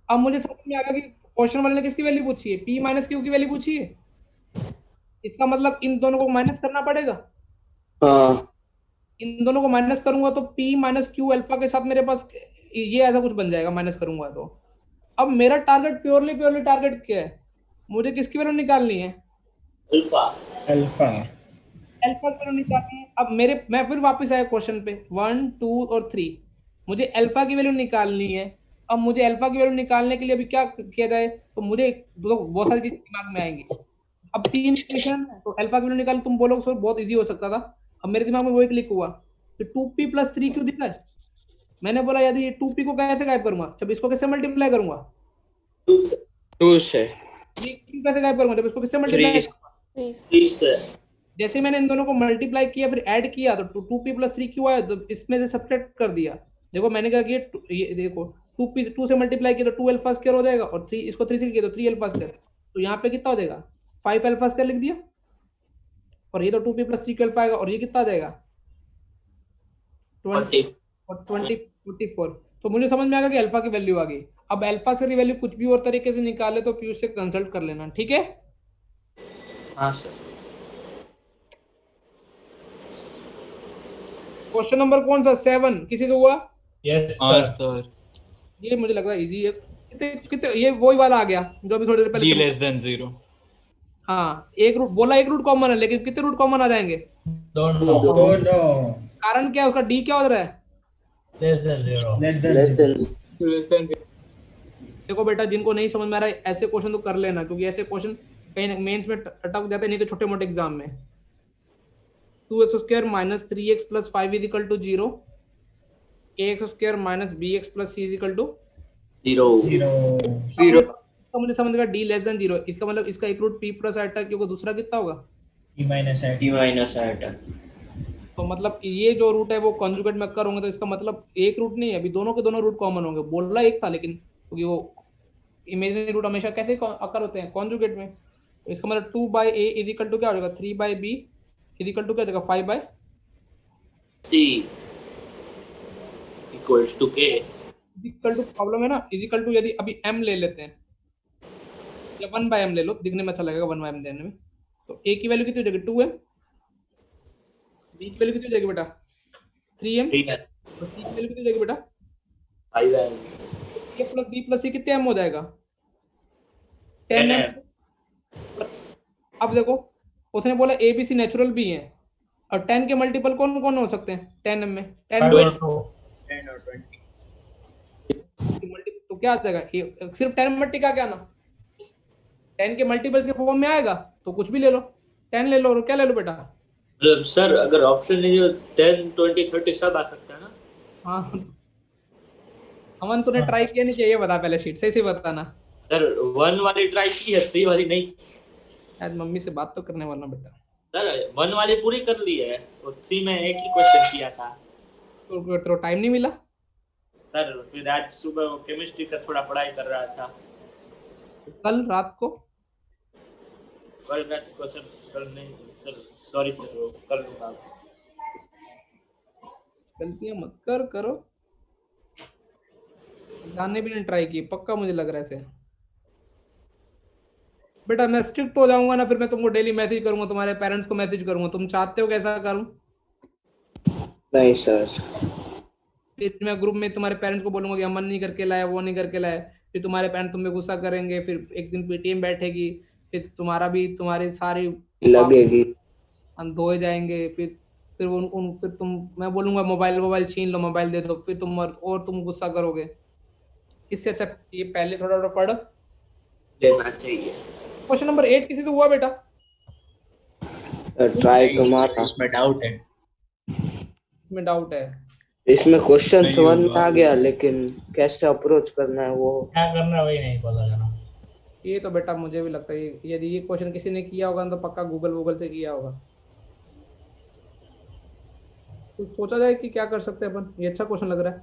अब मुझे समझ में आ गया कि क्वेश्चन वाले ने किसकी वैल्यू पूछी है, p माइनस क्यू की वैल्यू पूछी है। इसका मतलब इन दोनों को माइनस करना पड़ेगा। इन दोनों को माइनस करूंगा तो p माइनस क्यू अल्फा के साथ मेरे पास ये ऐसा कुछ बन जाएगा माइनस करूंगा तो। अब मेरा टारगेट प्योरली टारगेट क्या है, मुझे किसकी वैल्यू निकालनी है, अल्फा अल्फा की वैल्यू निकालनी है। अब मैं फिर वापस आया क्वेश्चन पे 1 2 और 3, मुझे अल्फा की वैल्यू निकालनी है। अब मुझे अल्फा की वैल्यू निकालने के लिए अभी क्या किया जाए, तो मुझे बहुत सारी चीज दिमाग में आएंगी। अब 3 इक्वेशन है तो अल्फा की वैल्यू निकाल, तुम बोलोगे सर बहुत इजी हो सकता था। अब मेरे दिमाग में वही क्लिक हुआ कि 2p प्लस 3 क्यों दिखा है। मैंने बोला यदि ये 2p को कैसे गायब करूंगा, जब इसको किससे मल्टीप्लाई करूंगा 2 से, 3 कैसे गायब करूंगा जब इसको किससे मल्टीप्लाई करूंगा 3 से। जैसे मैंने इन दोनों को मल्टीप्लाई किया फिर ऐड किया तो 2p प्लस 3 क्यों आया, तो इसमें से सब्ट्रैक्ट कर दिया। देखो मैंने कहा कि ये देखो 2 से मल्टीप्लाई किया तो 2 अल्फा स्क्वायर हो जाएगा, और 3 इसको 3 से किया तो 3 अल्फा स्क्वायर, तो यहाँ पे कितना हो जाएगा 5 अल्फा स्क्वायर लिख दिया, और ये तो 2p प्लस 3 अल्फा आएगा, और ये कितना आ जाएगा 20 और 44। तो मुझे समझ में आ गया कि अल्फा की वैल्यू आ गई। अब अल्फा से वैल्यू कुछ भी और तरीके से निकाले तो पीयूष से कंसल्ट कर लेना, ठीक है? हाँ सर। क्वेश्चन नंबर कौन सा 7 किसी से हुआ? यस हाँ सर। सर। ये मुझे लग रहा है इजी है। कितने कितने ये वही वाला आ गया जो अभी थोड़ी देर पहले d चल- लेस देन 0। हाँ, एक रूट बोला, एक रूट कॉमन है, लेकिन कितने रूट कॉमन आ जाएंगे? दोनों कारण क्या है उसका? डी क्या हो रहा है? Less than zero. Less than देखो बेटा, जिनको नहीं समझ में आ रहा है ऐसे क्वेश्चन तो कर लेना, क्योंकि ऐसे क्वेश्चन कहीं मेंस में अटक जाते हैं, नहीं तो छोटे मोटे एग्जाम में। 2x² minus 3x plus 5 is equal to 0, ax² minus bx plus c is equal to 0। इसका मुझे समझ गया d लेस देन 0, इसका मतलब इसका एक रूट p प्लस आइटा क्योंकि दूसरा कितना होगा? टी माइनस है। T minus iota. तो मतलब ये जो रूट है वो कॉन्जुगेट में अक्कर होंगे, तो इसका मतलब एक रूट नहीं है, अभी दोनों के दोनों रूट कॉमन होंगे। बोलना एक था, लेकिन क्योंकि वो इमेजिनरी रूट हमेशा कैसे अक्कर होते हैं? कॉन्जुगेट में। तो इसका मतलब 2/a इज इक्वल टू क्या हो जाएगा? 3/b इज इक्वल टू क्या हो जाएगा? 5/c इक्वल्स टू के। इक्वल टू प्रॉब्लम है ना, इज इक्वल टू, यदि अभी m ले लेते हैं या 1/m ले लो, दिखने में अच्छा लगेगा 1/m देने में। तो a की वैल्यू कितनी हो जाएगी? 2m। b की वैल्यू कितनी हो जाएगी बेटा? 3m। ठीक है। और c की वैल्यू कितनी हो जाएगी बेटा? 5m। a plus b plus c कितने m हो जाएगा? 10m। अब देखो, उसने बोला a b c नेचुरल भी है, और 10 के मल्टीपल कौन कौन हो सकते हैं 10m में? 10 मल्टीपल तो क्या आ जाएगा? सिर्फ 10 मल्टी का क्या ना, 10 के मल्टीपल्स के फॉर्म में आएगा तो कुछ भी ले लो, 10 ले लो और क्या ले लो बेटा? मतलब सर अगर ऑप्शन नहीं हो 10 20 30 सब आ सकता है ना? हाँ, अमन तूने ट्राई किया नहीं चाहिए, बता पहले शीट से बताना। सर 1 वाली ट्राई की है, 3 वाली नहीं। शायद मम्मी से बात तो करने वाला बेटा। सर 1 वाली पूरी कर ली है और 3 में एक ही क्वेश्चन किया था। तो टाइम नहीं मिला सर फिर आज सुबह वो केमिस्ट्री का थोड़ा पढ़ाई कर रहा था। कल रात को? कल रात को सर, कल नहीं सर, सॉरी सर, वो कर लूंगा। गलतियां मत करो। जानने भी नहीं ट्राई की पक्का, मुझे लग रहा है ऐसे। बेटा मैं स्ट्रिक्ट हो जाऊंगा ना, फिर मैं तुमको डेली मैसेज करूंगा, तुम्हारे पेरेंट्स को मैसेज करूंगा। तुम चाहते हो कैसा करूं? नहीं सर। फिर मैं ग्रुप में तुम्हारे पेरेंट्स को बोलूंगा कि अमन नहीं करके लाया, वो नहीं करके लाया, फिर तुम्हारे पेरेंट्स तुम पे गुस्सा करेंगे, फिर एक दिन पीटीएम बैठेगी, फिर तुम्हारी सारी लगेगी। धोए जाएंगे, फिर मैं बोलूंगा मोबाइल छीन लो, मोबाइल दे दो, फिर तुम गुस्सा करोगे। इससे अच्छा ये पहले थोड़ा पढ़ लेना चाहिए। क्वेश्चन नंबर 8 किसी से हुआ बेटा? ट्राई तो मारा। इसमें डाउट है। इसमें डाउट है। इसमें क्वेश्चन नहीं समझ में होगा। आ गया, लेकिन कैसे अप्रोच करना है वो क्या करना है वही नहीं पता चला। ये तो बेटा मुझे भी लगता है, यदि ये क्वेश्चन किसी ने किया होगा तो पक्का गूगल से किया होगा। तो सोचा जाए कि क्या कर सकते हैं अपन। ये अच्छा क्वेश्चन लग रहा है,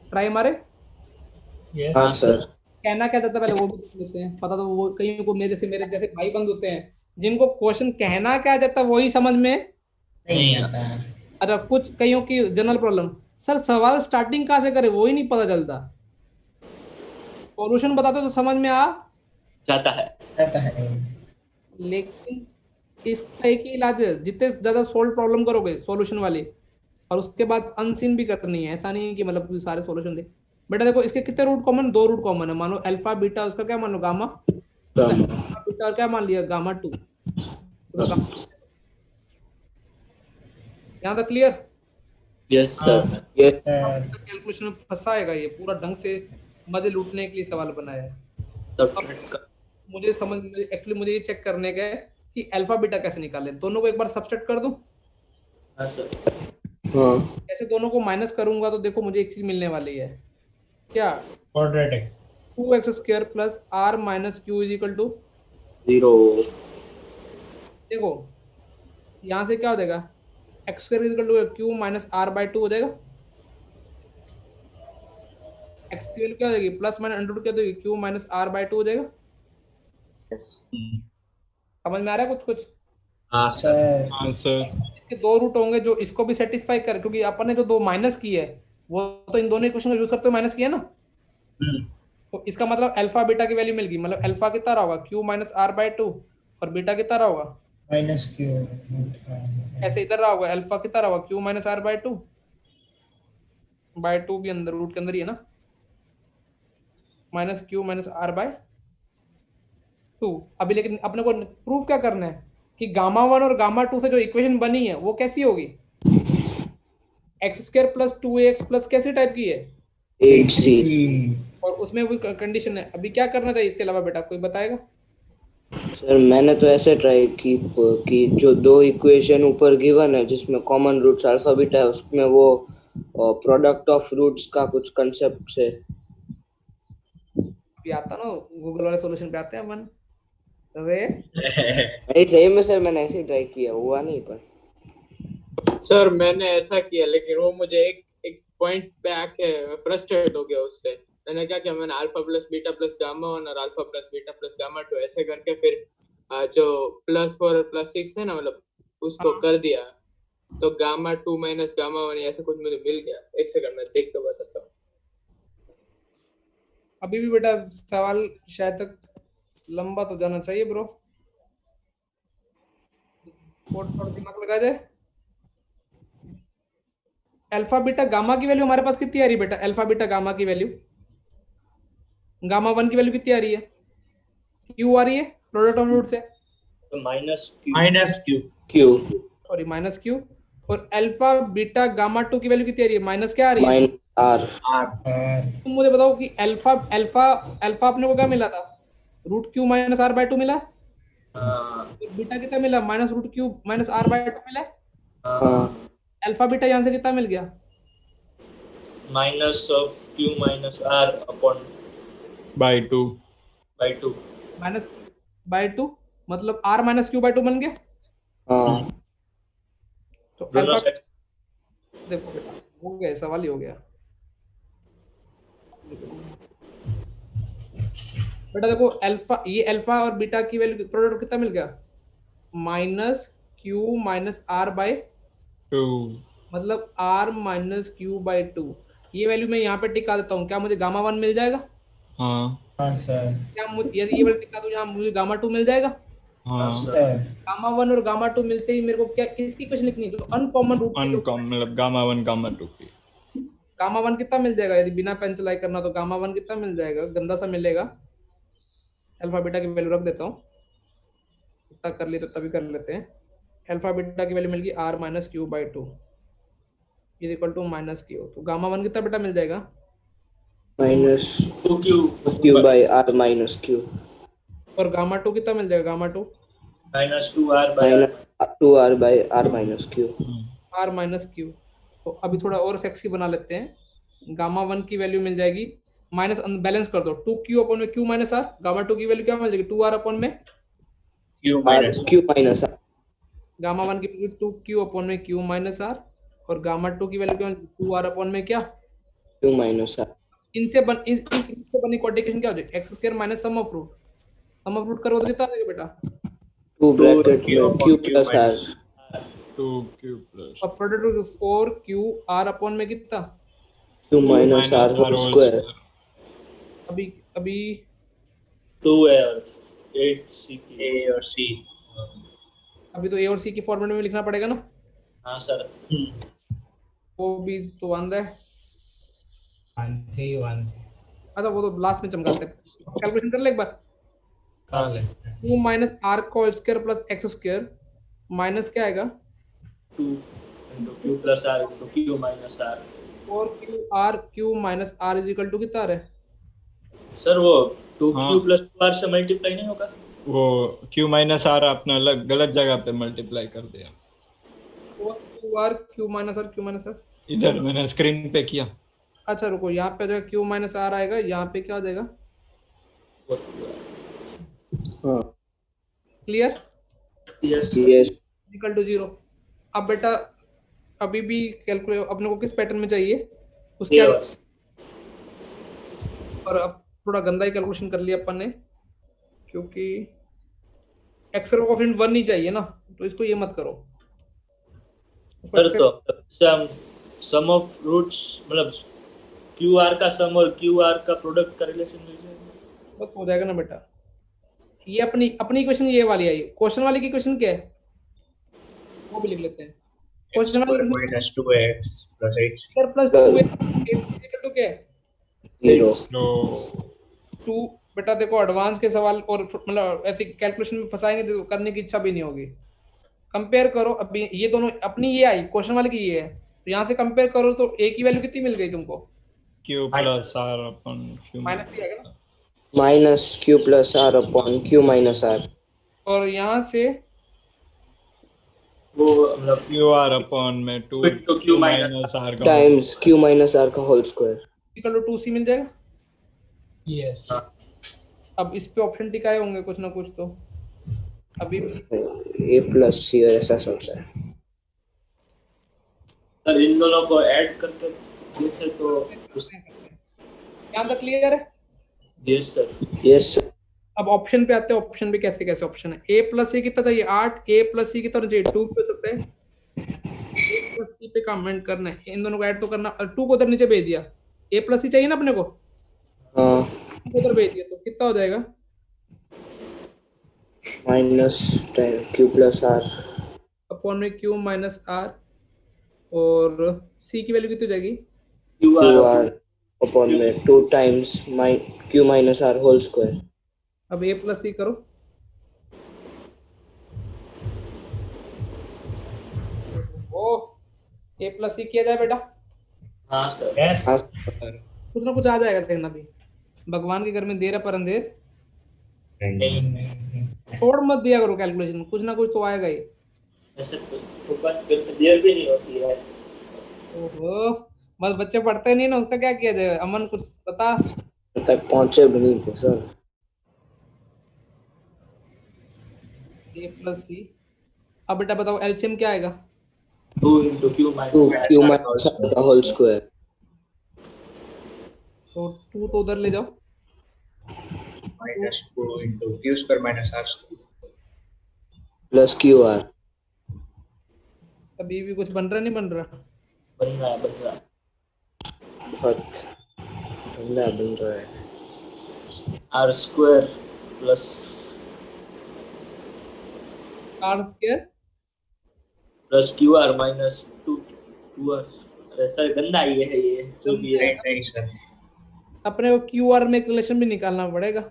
ट्राई मारे। हाँ सर। कहना क्या जाता है पहले वो भी देख लेते हैं, पता तो वो कहीं को मेरे जैसे भाई बंद होते हैं जिनको क्वेश्चन कहना क्या जाता है वही समझ में नहीं आता है। अच्छा, कुछ कईयों की जनरल प्रॉब्लम, सर सवाल स्टार्टिंग कहाँ से करे वही नहीं पता चलता, सॉल्यूशन बताते तो समझ में आ जाता है। लेकिन इसका एक ही इलाज है, जितने ज्यादा सोल्व प्रॉब्लम करोगे सॉल्यूशन वाली, और उसके बाद अनसीन भी करनी है। ऐसा नहीं है कि मतलब सारे सॉल्यूशन दे। बेटा देखो, इसके कितने रूट कॉमन? 2 रूट कॉमन है। मानो अल्फा बीटा, उसका क्या मान लो? गामा। बीटा क्या मान लिया? गामा 2। यहाँ तक क्लियर? Yes sir. कैलकुलेशन में फंसाएगा ये पूरा, ढंग से मजे लूटने के लिए सवाल बनाया है। मुझे ये चेक करने का है कि अल्फा बीटा कैसे निकाले। दोनों को एक बार सब्सट्रैक्ट कर दूं। हाँ सर। हाँ। ऐसे दोनों को माइनस करूंगा तो देखो मुझे एक चीज मिलने वाली है, क्या? Quadratic. 2x² plus r minus Q is equal to 0। देखो यहाँ से क्या हो जाएगा? x² is equal to Q minus r/2 हो जाएगा। x की वैल्यू क्या हो जाएगी? प्लस माइनस अंडर रूट क्या हो जाएगी? क्यू माइनस r/2 हो जाएगा। समझ में आ रहा है कुछ? हाँ सर। हाँ सर। इसके दो रूट होंगे जो इसको भी सेटिस्फाई कर, क्योंकि अपन ने जो दो माइनस की है वो तो इन दोनों इक्वेशन का यूज करते हुए माइनस किया ना, तो इसका मतलब अल्फा बीटा की वैल्यू मिल गई। मतलब अल्फा कितना रहा होगा Q minus R by two, और बीटा कितना रहा होगा माइनस क्यू। ऐसे इधर रहा होगा, अल्फा कितना रहा होगा Q minus R by two भी अंदर रूट के अंदर ही है ना, minus Q minus R by two. अभी लेकिन अपने को प्रूफ क्या करना है कि गामा वन और गामा टू से जो इक्वेशन बनी है वो कैसी होगी, X square plus two X plus कैसी टाइप की है, 8c। और उसमें वो कंडीशन है। अभी क्या करना चाहिए इसके अलावा बेटा, कोई बताएगा? सर मैंने तो ऐसे ट्राई की कि जो दो इक्वेशन ऊपर गिवन है जिसमें कॉमन रूट्स अल्फा बीटा है, उसमें वो प्रोडक्ट ऑफ रूट्स का कुछ कंसेप्ट से अभी आता ना गूगल वाले सॉल्यूशन पे आते हैं अपन। अरे नहीं, सही में सर मैंने ऐसे ट्राई किया, हुआ नहीं। पर सर मैंने ऐसा किया, लेकिन वो मुझे एक पॉइंट पे आके फ्रस्ट्रेट हो गया उससे। मैंने क्या किया, मैंने alpha plus beta plus gamma one और alpha plus beta plus gamma two ऐसे करके फिर जो +4 और +6 है ना, मतलब उसको कर दिया, तो gamma two minus gamma one ऐसा कुछ मुझे मिल गया। एक सेकंड में देख के बताता हूँ। अभी भी बेटा सवाल शायद तक लंबा तो जाना चाहिए ब्रो, थोड़ा दिमाग लगा जाए। अल्फा बीटा गामा की वैल्यू हमारे पास कितनी आ रही है बेटा, अल्फा बीटा गामा की वैल्यू, गामा वन की वैल्यू कितनी आ रही है, क्यू आ रही है प्रोडक्ट ऑफ रूट से, तो minus Q sorry minus Q, और अल्फा बीटा गामा टू की वैल्यू कितनी आ रही है, माइनस क्या आ रही है, माइनस आर। तुम मुझे बताओ कि अल्फा अल्फा अल्फा अपने को क्या मिला था, root Q minus R by two मिला, बीटा कितना मिला, minus root Q minus R by two मिला, अल्फा बीटा यहाँ से कितना मिल गया, minus of Q minus R upon by two minus by two, मतलब R minus Q by two बन गया। तो अल्फा देखो बेटा हो गया, सवाल ही हो गया बेटा। देखो अल्फा, ये अल्फा और बीटा की वैल्यू प्रोडक्ट कितना मिल गया, minus Q minus R by two, मतलब R minus Q by two. ये वैल्यू मैं यहाँ पे टिका देता हूँ, क्या मुझे गामा वन मिल जाएगा? हाँ सर। क्या मुझे यदि ये वैल्यू टिका दूँ यहाँ मुझे गामा टू मिल जाएगा? हाँ गामा वन और गामा टू मिलते ही मेरे को क्या किसकी क्वेश्चन लिखनी है, जो अनकॉमन रूट, मतलब गामा वन गामा टू की। गामा वन कितना मिल जाएगा यदि बिना पेन चलाई करना, तो गामा वन कितना मिल जाएगा, गंदा सा मिलेगा। अल्फा बीटा की वैल्यू रख देता हूँ, इतना कर लिए तो तभी कर लेते हैं। अल्फा बीटा की वैल्यू मिल गई R minus Q by two is equal to minus Q, तो गामा वन कितना बेटा मिल जाएगा, minus Q by R minus Q, और गामा टू कितना मिल जाएगा, gamma two minus 2r by R minus Q, R minus Q. तो अभी थोड़ा और सेक्सी बना लेते हैं, गामा वन की वैल्यू मिल जाएगी माइनस, बैलेंस कर दो, 2q अपॉन में q minus R, gamma two की वैल्यू क्या मिल जाएगी 2r अपॉन में Q minus R, gamma one की वैल्यू 2q अपॉन में q माइनस आर, और गामा टू की वैल्यू क्या 2r अपॉन में क्या क्यू माइनस आर। इनसे बनी क्वाड्रिकेशन क्या हो जाएगी, X square minus sum of root करो तो कितना आ जाएगा बेटा, 2 ब्रैकेट में q plus R, 2q plus और प्रोडक्ट 4q r अपॉन में कितना q minus R whole square. अभी 2 है और 8 ए और सी। अभी तो ए और सी की फॉर्मेट में लिखना पड़ेगा ना। हाँ सर, वो भी तो बंद है, अच्छा वो तो लास्ट में चमकाते हैं। कैलकुलेशन कर ले एक बार, 2 माइनस आर का whole square plus X square minus क्या आएगा 2 into q plus r into q minus r। 4q minus R is equal to कितना आ रहा है सर वो 2q हाँ। plus 2r से मल्टीप्लाई नहीं होगा, वो q माइनस आर आपने अलग गलत जगह पे मल्टीप्लाई कर दिया, 4q q माइनस आर इधर मैंने स्क्रीन पे किया। अच्छा रुको, यहाँ पे जो q माइनस आर आएगा, यहाँ पे क्या आ जाएगा, हाँ क्लियर, यस इक्वल टू 0। अब बेटा अभी भी कैलकुलेट अपने को किस पैटर्न में चाहिए उसके और अब थोड़ा गंदा ही कैलकुलेशन कर लिया अपन ने, क्योंकि एक्स का कोएफिशिएंट 1 नहीं चाहिए ना, तो इसको ये मत करो, सर तो सम ऑफ रूट्स मतलब क्यू आर का सम और क्यू आर का प्रोडक्ट का रिलेशन मिल जाएगा। बस हो जाएगा ना बेटा। ये अपनी अपनी इक्वेशन ये वाली आई। क्वेश्चन वाली की इक्वेशन क्या है वो भी लिख लेते हैं। क्वेश्चन वाली minus 2x plus 8c square plus 2 equal to क्या है 0 तो 2। बेटा देखो एडवांस के सवाल और मतलब ऐसे कैलकुलेशन में फंसाएंगे तो करने की इच्छा भी नहीं होगी। कंपेयर करो अभी ये दोनों अपनी ये आई क्वेश्चन वाले की ये है तो यहाँ से कंपेयर करो तो ए की वैल्यू कितनी मिल गई तुमको q plus r upon q minus भी आएगा ना minus q plus r upon q minus r और यहाँ से वो मतलब q r upon में 2 तो q minus r का टाइम्स q माइनस r का whole square equal to 2c मिल जाएगा। यस अब इस पे ऑप्शन टिकाए होंगे कुछ ना कुछ तो अभी a प्लस c और ऐसा सब है। सर इन दोनों को ऐड करके देखें तो यहाँ तक क्लियर है। Yes sir. यस अब ऑप्शन पे आते हैं। ऑप्शन पे कैसे कैसे ऑप्शन है a प्लस c कितना था ये 8 a प्लस c कितना चाहिए 2 पे सकते हैं a प्लस c पे कमेंट करना है इन दोनों को ऐड तो करना 2 को उधर नीचे भेज दिया a प्लस c चाहिए ना अपने को हाँ उधर भेज दिया तो कितना हो जाएगा minus q plus r upon में q माइनस r और c की वैल्यू कितनी हो जाएगी q r अपॉन में 2 times q minus r whole square. अब a प्लस c करो ओ a प्लस c किया जाए बेटा हाँ सर। यस हाँ कुछ ना कुछ आ जाएगा देखना भी भगवान के घर में देर है पर अंधेर छोड़ मत दिया करो कैलकुलेशन कुछ ना कुछ तो आएगा ही। ऐसे तो बात देर भी नहीं होती है। ओहो बस बच्चे पढ़ते नहीं ना उसका क्या किया जाए। अमन कुछ बता तक पहुंचे भी नहीं थे सर। a प्लस c अब बेटा बताओ एलसीएम क्या आएगा 2 into q 2 minus q minus r का होल स्क्वायर तो 2 तो उधर ले जाओ minus 2 into q square minus r square plus q r। अभी भी कुछ बन रहा नहीं बन रहा बन रहा है। बहुत गंदा बन रहा है। r square plus r square plus qr minus 2r। अरे सर गंदा ये है ये जो भी है। नहीं सर अपने को क्यूआर में एक रिलेशन भी निकालना पड़ेगा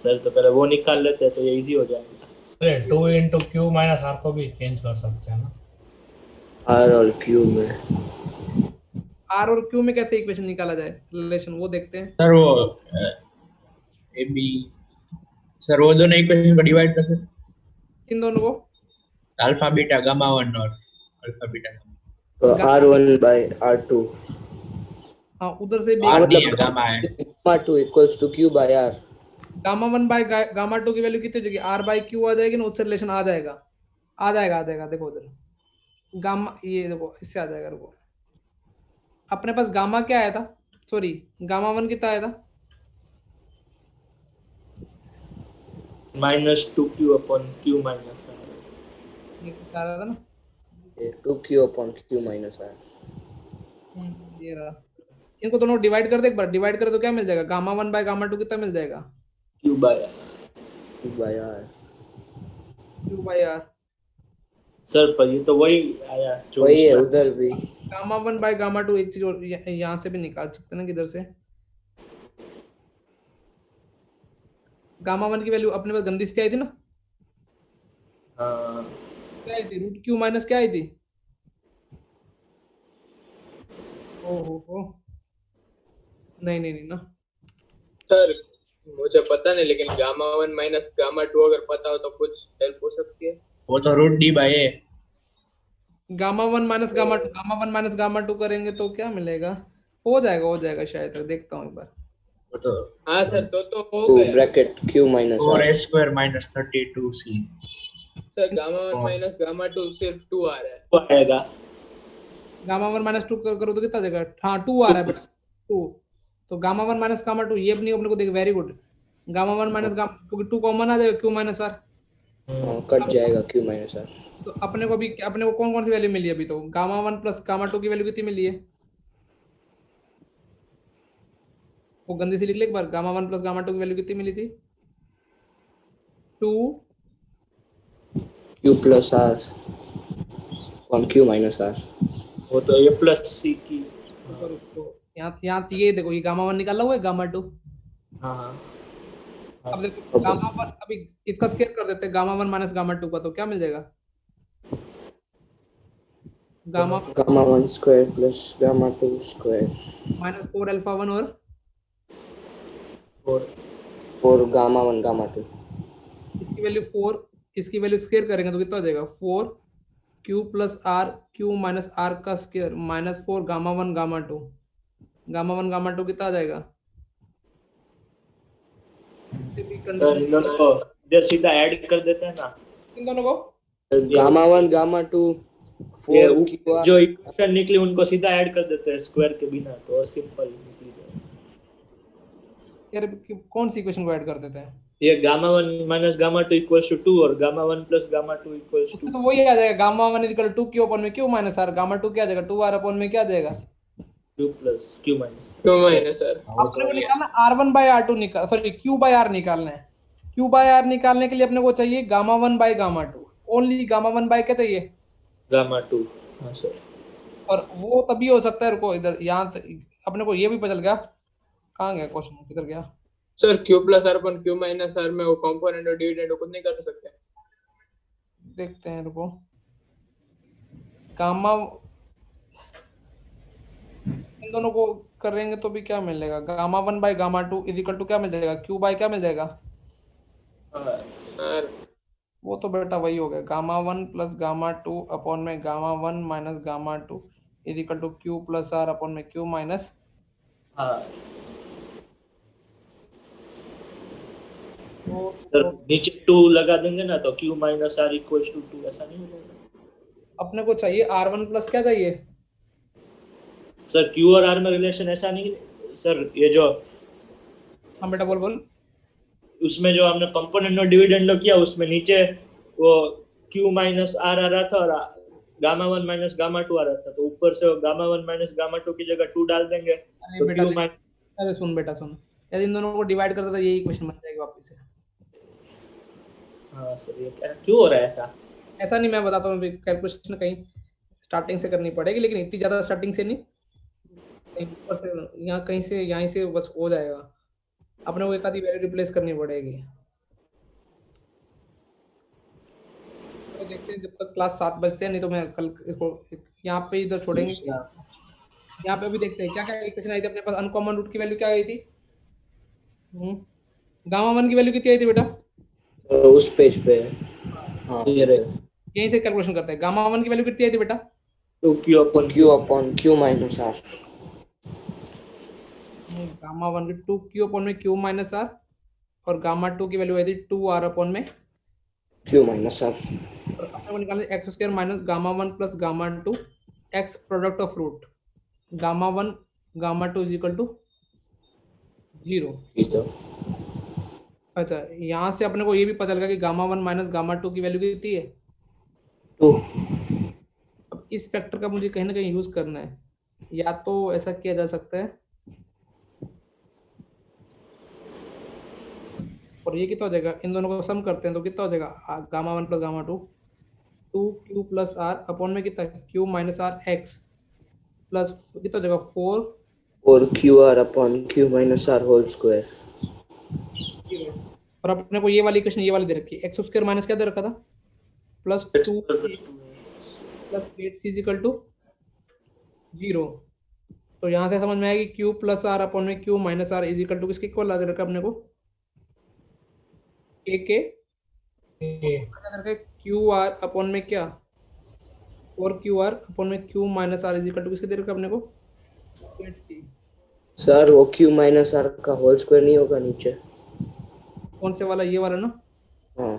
सर तो पहले वो निकाल लेते हैं तो ये इजी हो जाएगा। अरे 2 into q minus r को भी चेंज कर सकते हैं ना r और q में r और q में कैसे इक्वेशन निकाला जाए रिलेशन वो देखते हैं। सर वो ए बी सर वो दोनों इक्वेशन को डिवाइड कर सकते इन दोनों को अल्फा बीटा गामा 1 और अल्फा बीटा तो r1 बाय r2 हाँ उधर से भी r नहीं है मतलब गामा है gamma 2 equals to q by r। Gamma 1 by gamma 2 की वैल्यू कितनी हो जाएगी r बाय q आ जाएगी ना उससे रिलेशन आ जाएगा देखो उधर गामा ये देखो इससे आ जाएगा। रुको अपने पास गामा क्या आया था सॉरी गामा 1 कितना आया था minus 2q upon q minus r। ये कितना आ रहा था ना 2q upon q minus r। ये रहा। इनको दोनों डिवाइड कर दे एक बार डिवाइड कर तो क्या मिल जाएगा गामा 1 बाय गामा 2 कितना मिल जाएगा q by r। q by r q by r। Sir पर ये तो वही आया जो वही है उसमें- उधर भी गामा 1 बाय गामा 2 एक चीज और यहाँ से भी निकाल सकते हैं ना किधर से गामा 1 की वैल्यू अपने पास गंदी सी आई थी ना हाँ क्या आई थी रूट क्यू माइनस क्या आई थी ओहो नहीं ना सर मुझे पता नहीं लेकिन गामा 1 माइनस गामा 2 अगर पता हो तो कुछ हेल्प हो सकती है। वो तो रूट डी बाय ए गामा 1 माइनस गामा 2 करेंगे तो क्या मिलेगा हो जाएगा शायद तक देखता हूँ एक बार वो तो हाँ सर तो हो 2 गया bracket q minus r 4a square minus 32c sir gamma 1 minus gamma 2 सिर्फ 2 आ रहा है। वो आएगा गामा 1 माइनस 2 करो तो कितना देगा हाँ 2 आ रहा है बेटा 2 तो गामा 1 माइनस गामा 2 ये अपने को देख very good gamma 1 minus gamma क्योंकि 2 कॉमन आ जाएगा q माइनस r कट जाएगा q माइनस r। तो अपने को कौन कौन सी वैल्यू मिली अभी? तो गामा 1 प्लस गामा 2 की वैल्यू कितनी मिली है? वो गंदी सी लिख ले एक बार, गामा 1 प्लस गामा 2 की वैल्यू कितनी मिली थी? 2 Q plus R on Q minus R. वो तो ये प्लस सी की। ऊपर उसको यहाँ ये देखो, ये गामा 1 निकाला हुआ है, गामा 2। हाँ हाँ अब देखो गामा 1, अभी इसका स्क्वायर कर देते हैं, गामा 1 माइनस गामा 2 का, तो क्या मिल जाएगा? Gamma Gamma 1 square plus gamma 2 square. Minus 4 alpha 1 और 4 gamma 1 gamma 2. इसकी वैल्यू 4, इसकी वैल्यू स्क्वायर करेंगे तो कितना हो जाएगा? 4 Q plus R Q minus R का square minus 4 gamma 1 gamma 2। Gamma 1 gamma 2 कितना आ जाएगा? तो इन दोनों को इधर सीधा ऐड कर देते हैं ना, इन दोनों को। Gamma 1 gamma 2 ये 4 QR. जो इक्वेशन निकली उनको सीधा ऐड कर देते हैं स्क्वायर के बिना, तो और सिंपल निकली जाए। यार कौन सी इक्वेशन को ऐड कर देते हैं? ये gamma 1 minus gamma 2 equals to 2 और gamma 1 plus gamma 2 equals to, उसमें तो वही आ जाएगा, gamma 1 equal to Q upon में क्यू माइनस आर, गामा 2 क्या आ जाएगा? 2 आर अपॉन में क्या आ जाएगा? क्यू प्लस क्यू माइनस क्यों माइनस सर? अपने को निकालना R1 बाय R2 निकाल, सॉरी Q बाय R निकालना है। Q बाय R निकालने के लिए अपने को चाहिए gamma 1 by gamma 2, only gamma 1 by क्या चाहिए? गामा 2। हाँ सर। और वो तभी हो सकता है, रुको इधर यहाँ अपने को ये भी पता चल गया। कहाँ गया क्वेश्चन, किधर गया? Sir Q plus R upon Q minus R में वो कंपोनेंट और डिविडेंड खुद नहीं कर सकते? देखते हैं, रुको। गामा इन दोनों को करेंगे तो भी क्या मिलेगा? Gamma 1 by gamma 2 is equal to क्या मिल जाएगा? Q बाय क्या मिल जाएगा? वो तो बेटा वही हो गया, गामा 1 प्लस गामा 2 अपॉन में gamma 1 minus gamma 2 is equal to Q plus R upon में Q माइनस। हाँ सर, नीचे 2 लगा देंगे ना तो Q minus R equals to 2, ऐसा नहीं हो जाएगा? अपने को चाहिए R1 प्लस क्या चाहिए सर? Q और R में रिलेशन ऐसा नहीं सर, ये जो हाँ बेटा बोल। उसमें जो हमने कंपोनेंट और डिविडेंड लो किया, उसमें नीचे वो Q माइनस R आ रहा था और गामा 1 माइनस गामा 2 आ रहा था, तो ऊपर से गामा 1 माइनस गामा 2 की जगह 2 डाल देंगे तो Q माइनस। अरे सुन बेटा सुन, यदि इन दोनों को डिवाइड करता तो यही इक्वेशन बन जाएगी वापस से। हाँ सर, ये क्या क्यों हो रहा है ऐसा? ऐसा नहीं, मैं बताता हूँ, कैलकुलेशन कहीं स्टार्टिंग से करनी पड़ेगी, लेकिन इतनी ज्यादा स्टार्टिंग से नहीं, कहीं ऊपर से यहाँ कहीं से यहीं से बस हो जाएगा। अपने को एक आधी वैल्यू रिप्लेस करनी पड़ेगी। तो देखते हैं जब तक क्लास 7 बजते हैं, नहीं तो मैं कल इसको यहाँ पे इधर छोड़ेंगे। यहाँ पे अभी देखते हैं क्या क्या इक्वेशन आई थी अपने पास। अनकॉमन रूट की वैल्यू क्या आई थी? गामा 1 की वैल्यू कितनी आई थी बेटा? उस पेज पे। हाँ यहीं से कैलकुलेशन करते हैं। गामा 1 की वैल्यू कितनी आई थी बेटा? 2Q upon Q minus R. Gamma 1 की 2Q अपॉन में Q माइनस R, और गामा 2 की वैल्यू आई थी 2R अपॉन में Q minus R. और अपने को निकालना है x square minus gamma 1 plus gamma 2 x product of root gamma 1 gamma 2 is equal to 0। अच्छा, यहाँ से अपने को ये भी पता लगा कि गामा 1 माइनस गामा 2 की वैल्यू कितनी है? 2। अब इस फैक्टर का मुझे कहीं ना कहीं यूज करना है। या तो ऐसा किया जा सकता है, और ये कितना हो जाएगा? इन दोनों को सम करते हैं तो कितना हो जाएगा? Gamma 1 plus gamma 2 2Q plus R upon में कितना? Q minus R x plus कितना हो जाएगा? 4QR upon Q minus R whole square. और अपने को ये वाली इक्वेशन ये वाली दे रखी है, x स्क्वायर माइनस क्या दे रखा था? Plus 2 plus 8c is equal to 0। तो यहाँ से समझ में आएगी Q प्लस R अपॉन में Q minus R is equal to किसके इक्वल दे रखा अपने को? a के QR अपॉन में क्या? 4QR अपॉन में Q minus R is equal to किसके दे रखा अपने को? 8c। सर वो Q minus R का होल स्क्वायर नहीं होगा नीचे? कौन से वाला? ये वाला ना? हाँ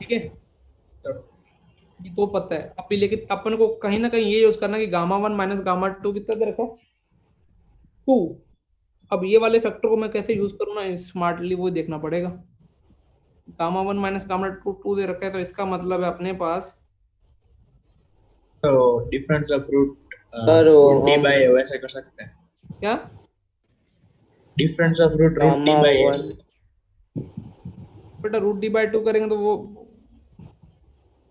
ठीक है, ये तो पता है अभी, लेकिन अपन को कहीं ना कहीं ये यूज करना कि गामा 1 माइनस गामा 2 कितना दे रखा? 2। अब ये वाले फैक्टर को मैं कैसे यूज करूँ ना स्मार्टली, वो देखना पड़ेगा। गामा 1 माइनस गामा 2 दे रखा है, तो इसका मतलब है अपने पास तो डिफरेंस ऑफ रूट सर वो डी हम बाय वैसे कर सकते हैं, क्या difference of root D gamma by 1 बेटा, रूट डी बाई 2 करेंगे तो वो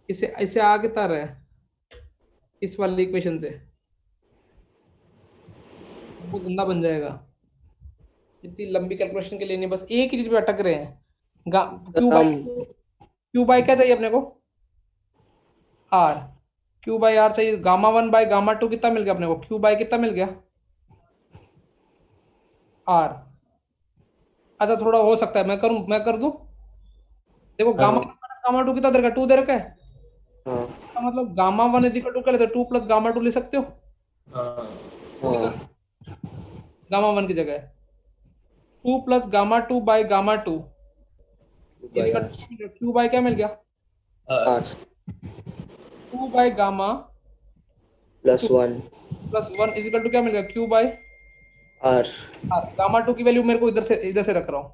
इससे इससे आगे तर है इस वाली इक्वेशन से, वो गंदा बन जाएगा। इतनी लंबी कैलकुलेशन के लिए नहीं, बस एक ही चीज पे अटक रहे हैं। क्यू बाई क्या चाहिए अपने को, आर। क्यू बाई आर चाहिए। गामा 1 बाई गामा 2 कितना मिल गया अपने को, क्यू बाई कितना मिल गया, आर। अच्छा थोड़ा हो सकता है, मैं कर दूं। देखो गामा 1 माइनस गामा 2 कितना दे रखा है, 2 दे रखा है। तो मतलब गामा 1 इक्वल टू क्या लेते हो, 2 प्लस गामा 2 ले सकते हो गामा 1 की जगह। 2 plus gamma 2 by gamma 2 Q by क्या मिल गया, 2 by gamma plus 1 equal to क्या मिल गया, क्यू बाई आर। गामा 2 की वैल्यू मेरे को इधर से रख रहा हूँ,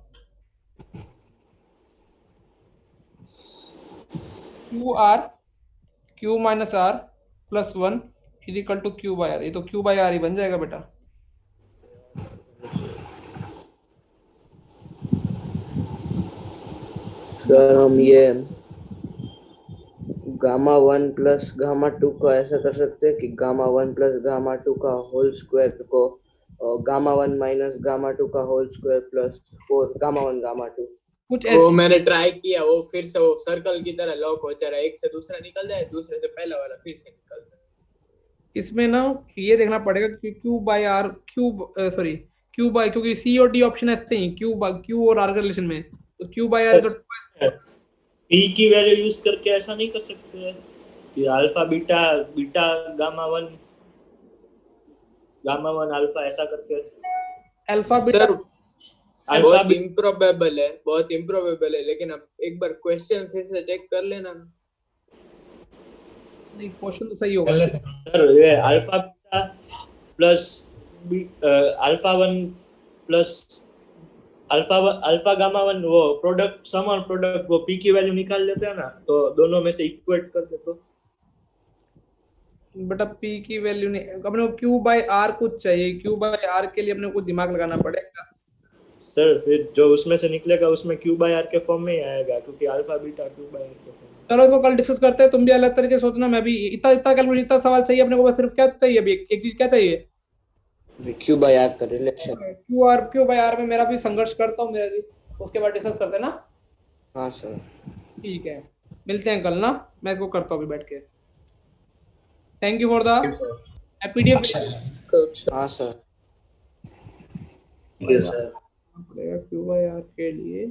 Q R Q minus R plus 1 equal to Q by R. ये तो क्यू बाई आर ही बन जाएगा बेटा। सर हम ये गामा 1 प्लस गामा 2 को ऐसा कर सकते हैं कि गामा 1 प्लस गामा 2 का होल स्क्वायर को गामा 1 माइनस गामा 2 का whole square plus 4 gamma 1 gamma 2। कुछ वो मैंने ट्राई किया, वो फिर से वो सर्कल की तरह लॉक हो जा रहा है, एक से दूसरा निकल जाए, दूसरे से पहला वाला फिर से निकल जाए। इसमें ना ये देखना पड़ेगा कि Q by R Q by, क्योंकि सी और डी ऑप्शन ऐसे ही क्यू और आर के रिलेशन में, तो क्यू बाई आर पी की वैल्यू यूज करके ऐसा नहीं कर सकते कि alpha beta beta gamma 1 alpha ऐसा करके अल्फा बीटा बहुत इम्प्रोबेबल है, लेकिन अब एक बार क्वेश्चन फिर से चेक कर लेना ना। नहीं, क्वेश्चन तो सही होगा सर। ये alpha beta plus alpha 1 plus alpha gamma 1 वो प्रोडक्ट सम और प्रोडक्ट वो पी की वैल्यू निकाल लेते हैं ना, तो दोनों में से इक्वेट कर दे तो बेटा पी की वैल्यू नहीं, अपने को क्यू बाई आर कुछ चाहिए। क्यू बाई आर के लिए अपने को दिमाग लगाना पड़ेगा सर। फिर जो उसमें से निकलेगा उसमें क्यू बाई आर के फॉर्म में ही आएगा, क्योंकि alpha beta Q by R के फॉर्म में। चलो इसको कल डिस्कस करते हैं, तुम भी अलग तरीके से सोचना, मैं भी इतना कैलकुलेशन, इतना सवाल चाहिए अपने को, बस सिर्फ क्या चाहिए अभी, एक चीज क्या चाहिए, क्यू बाई आर का रिलेशन। क्यू बाई आर में मेरा भी संघर्ष करता हूँ मेरा भी, उसके बाद डिस्कस करते हैं ना। हाँ सर ठीक है, मिलते हैं कल ना, मैं इसको करता हूँ अभी बैठ के। Thank you for the PDF. हाँ सर क्यू बाई आर के लिए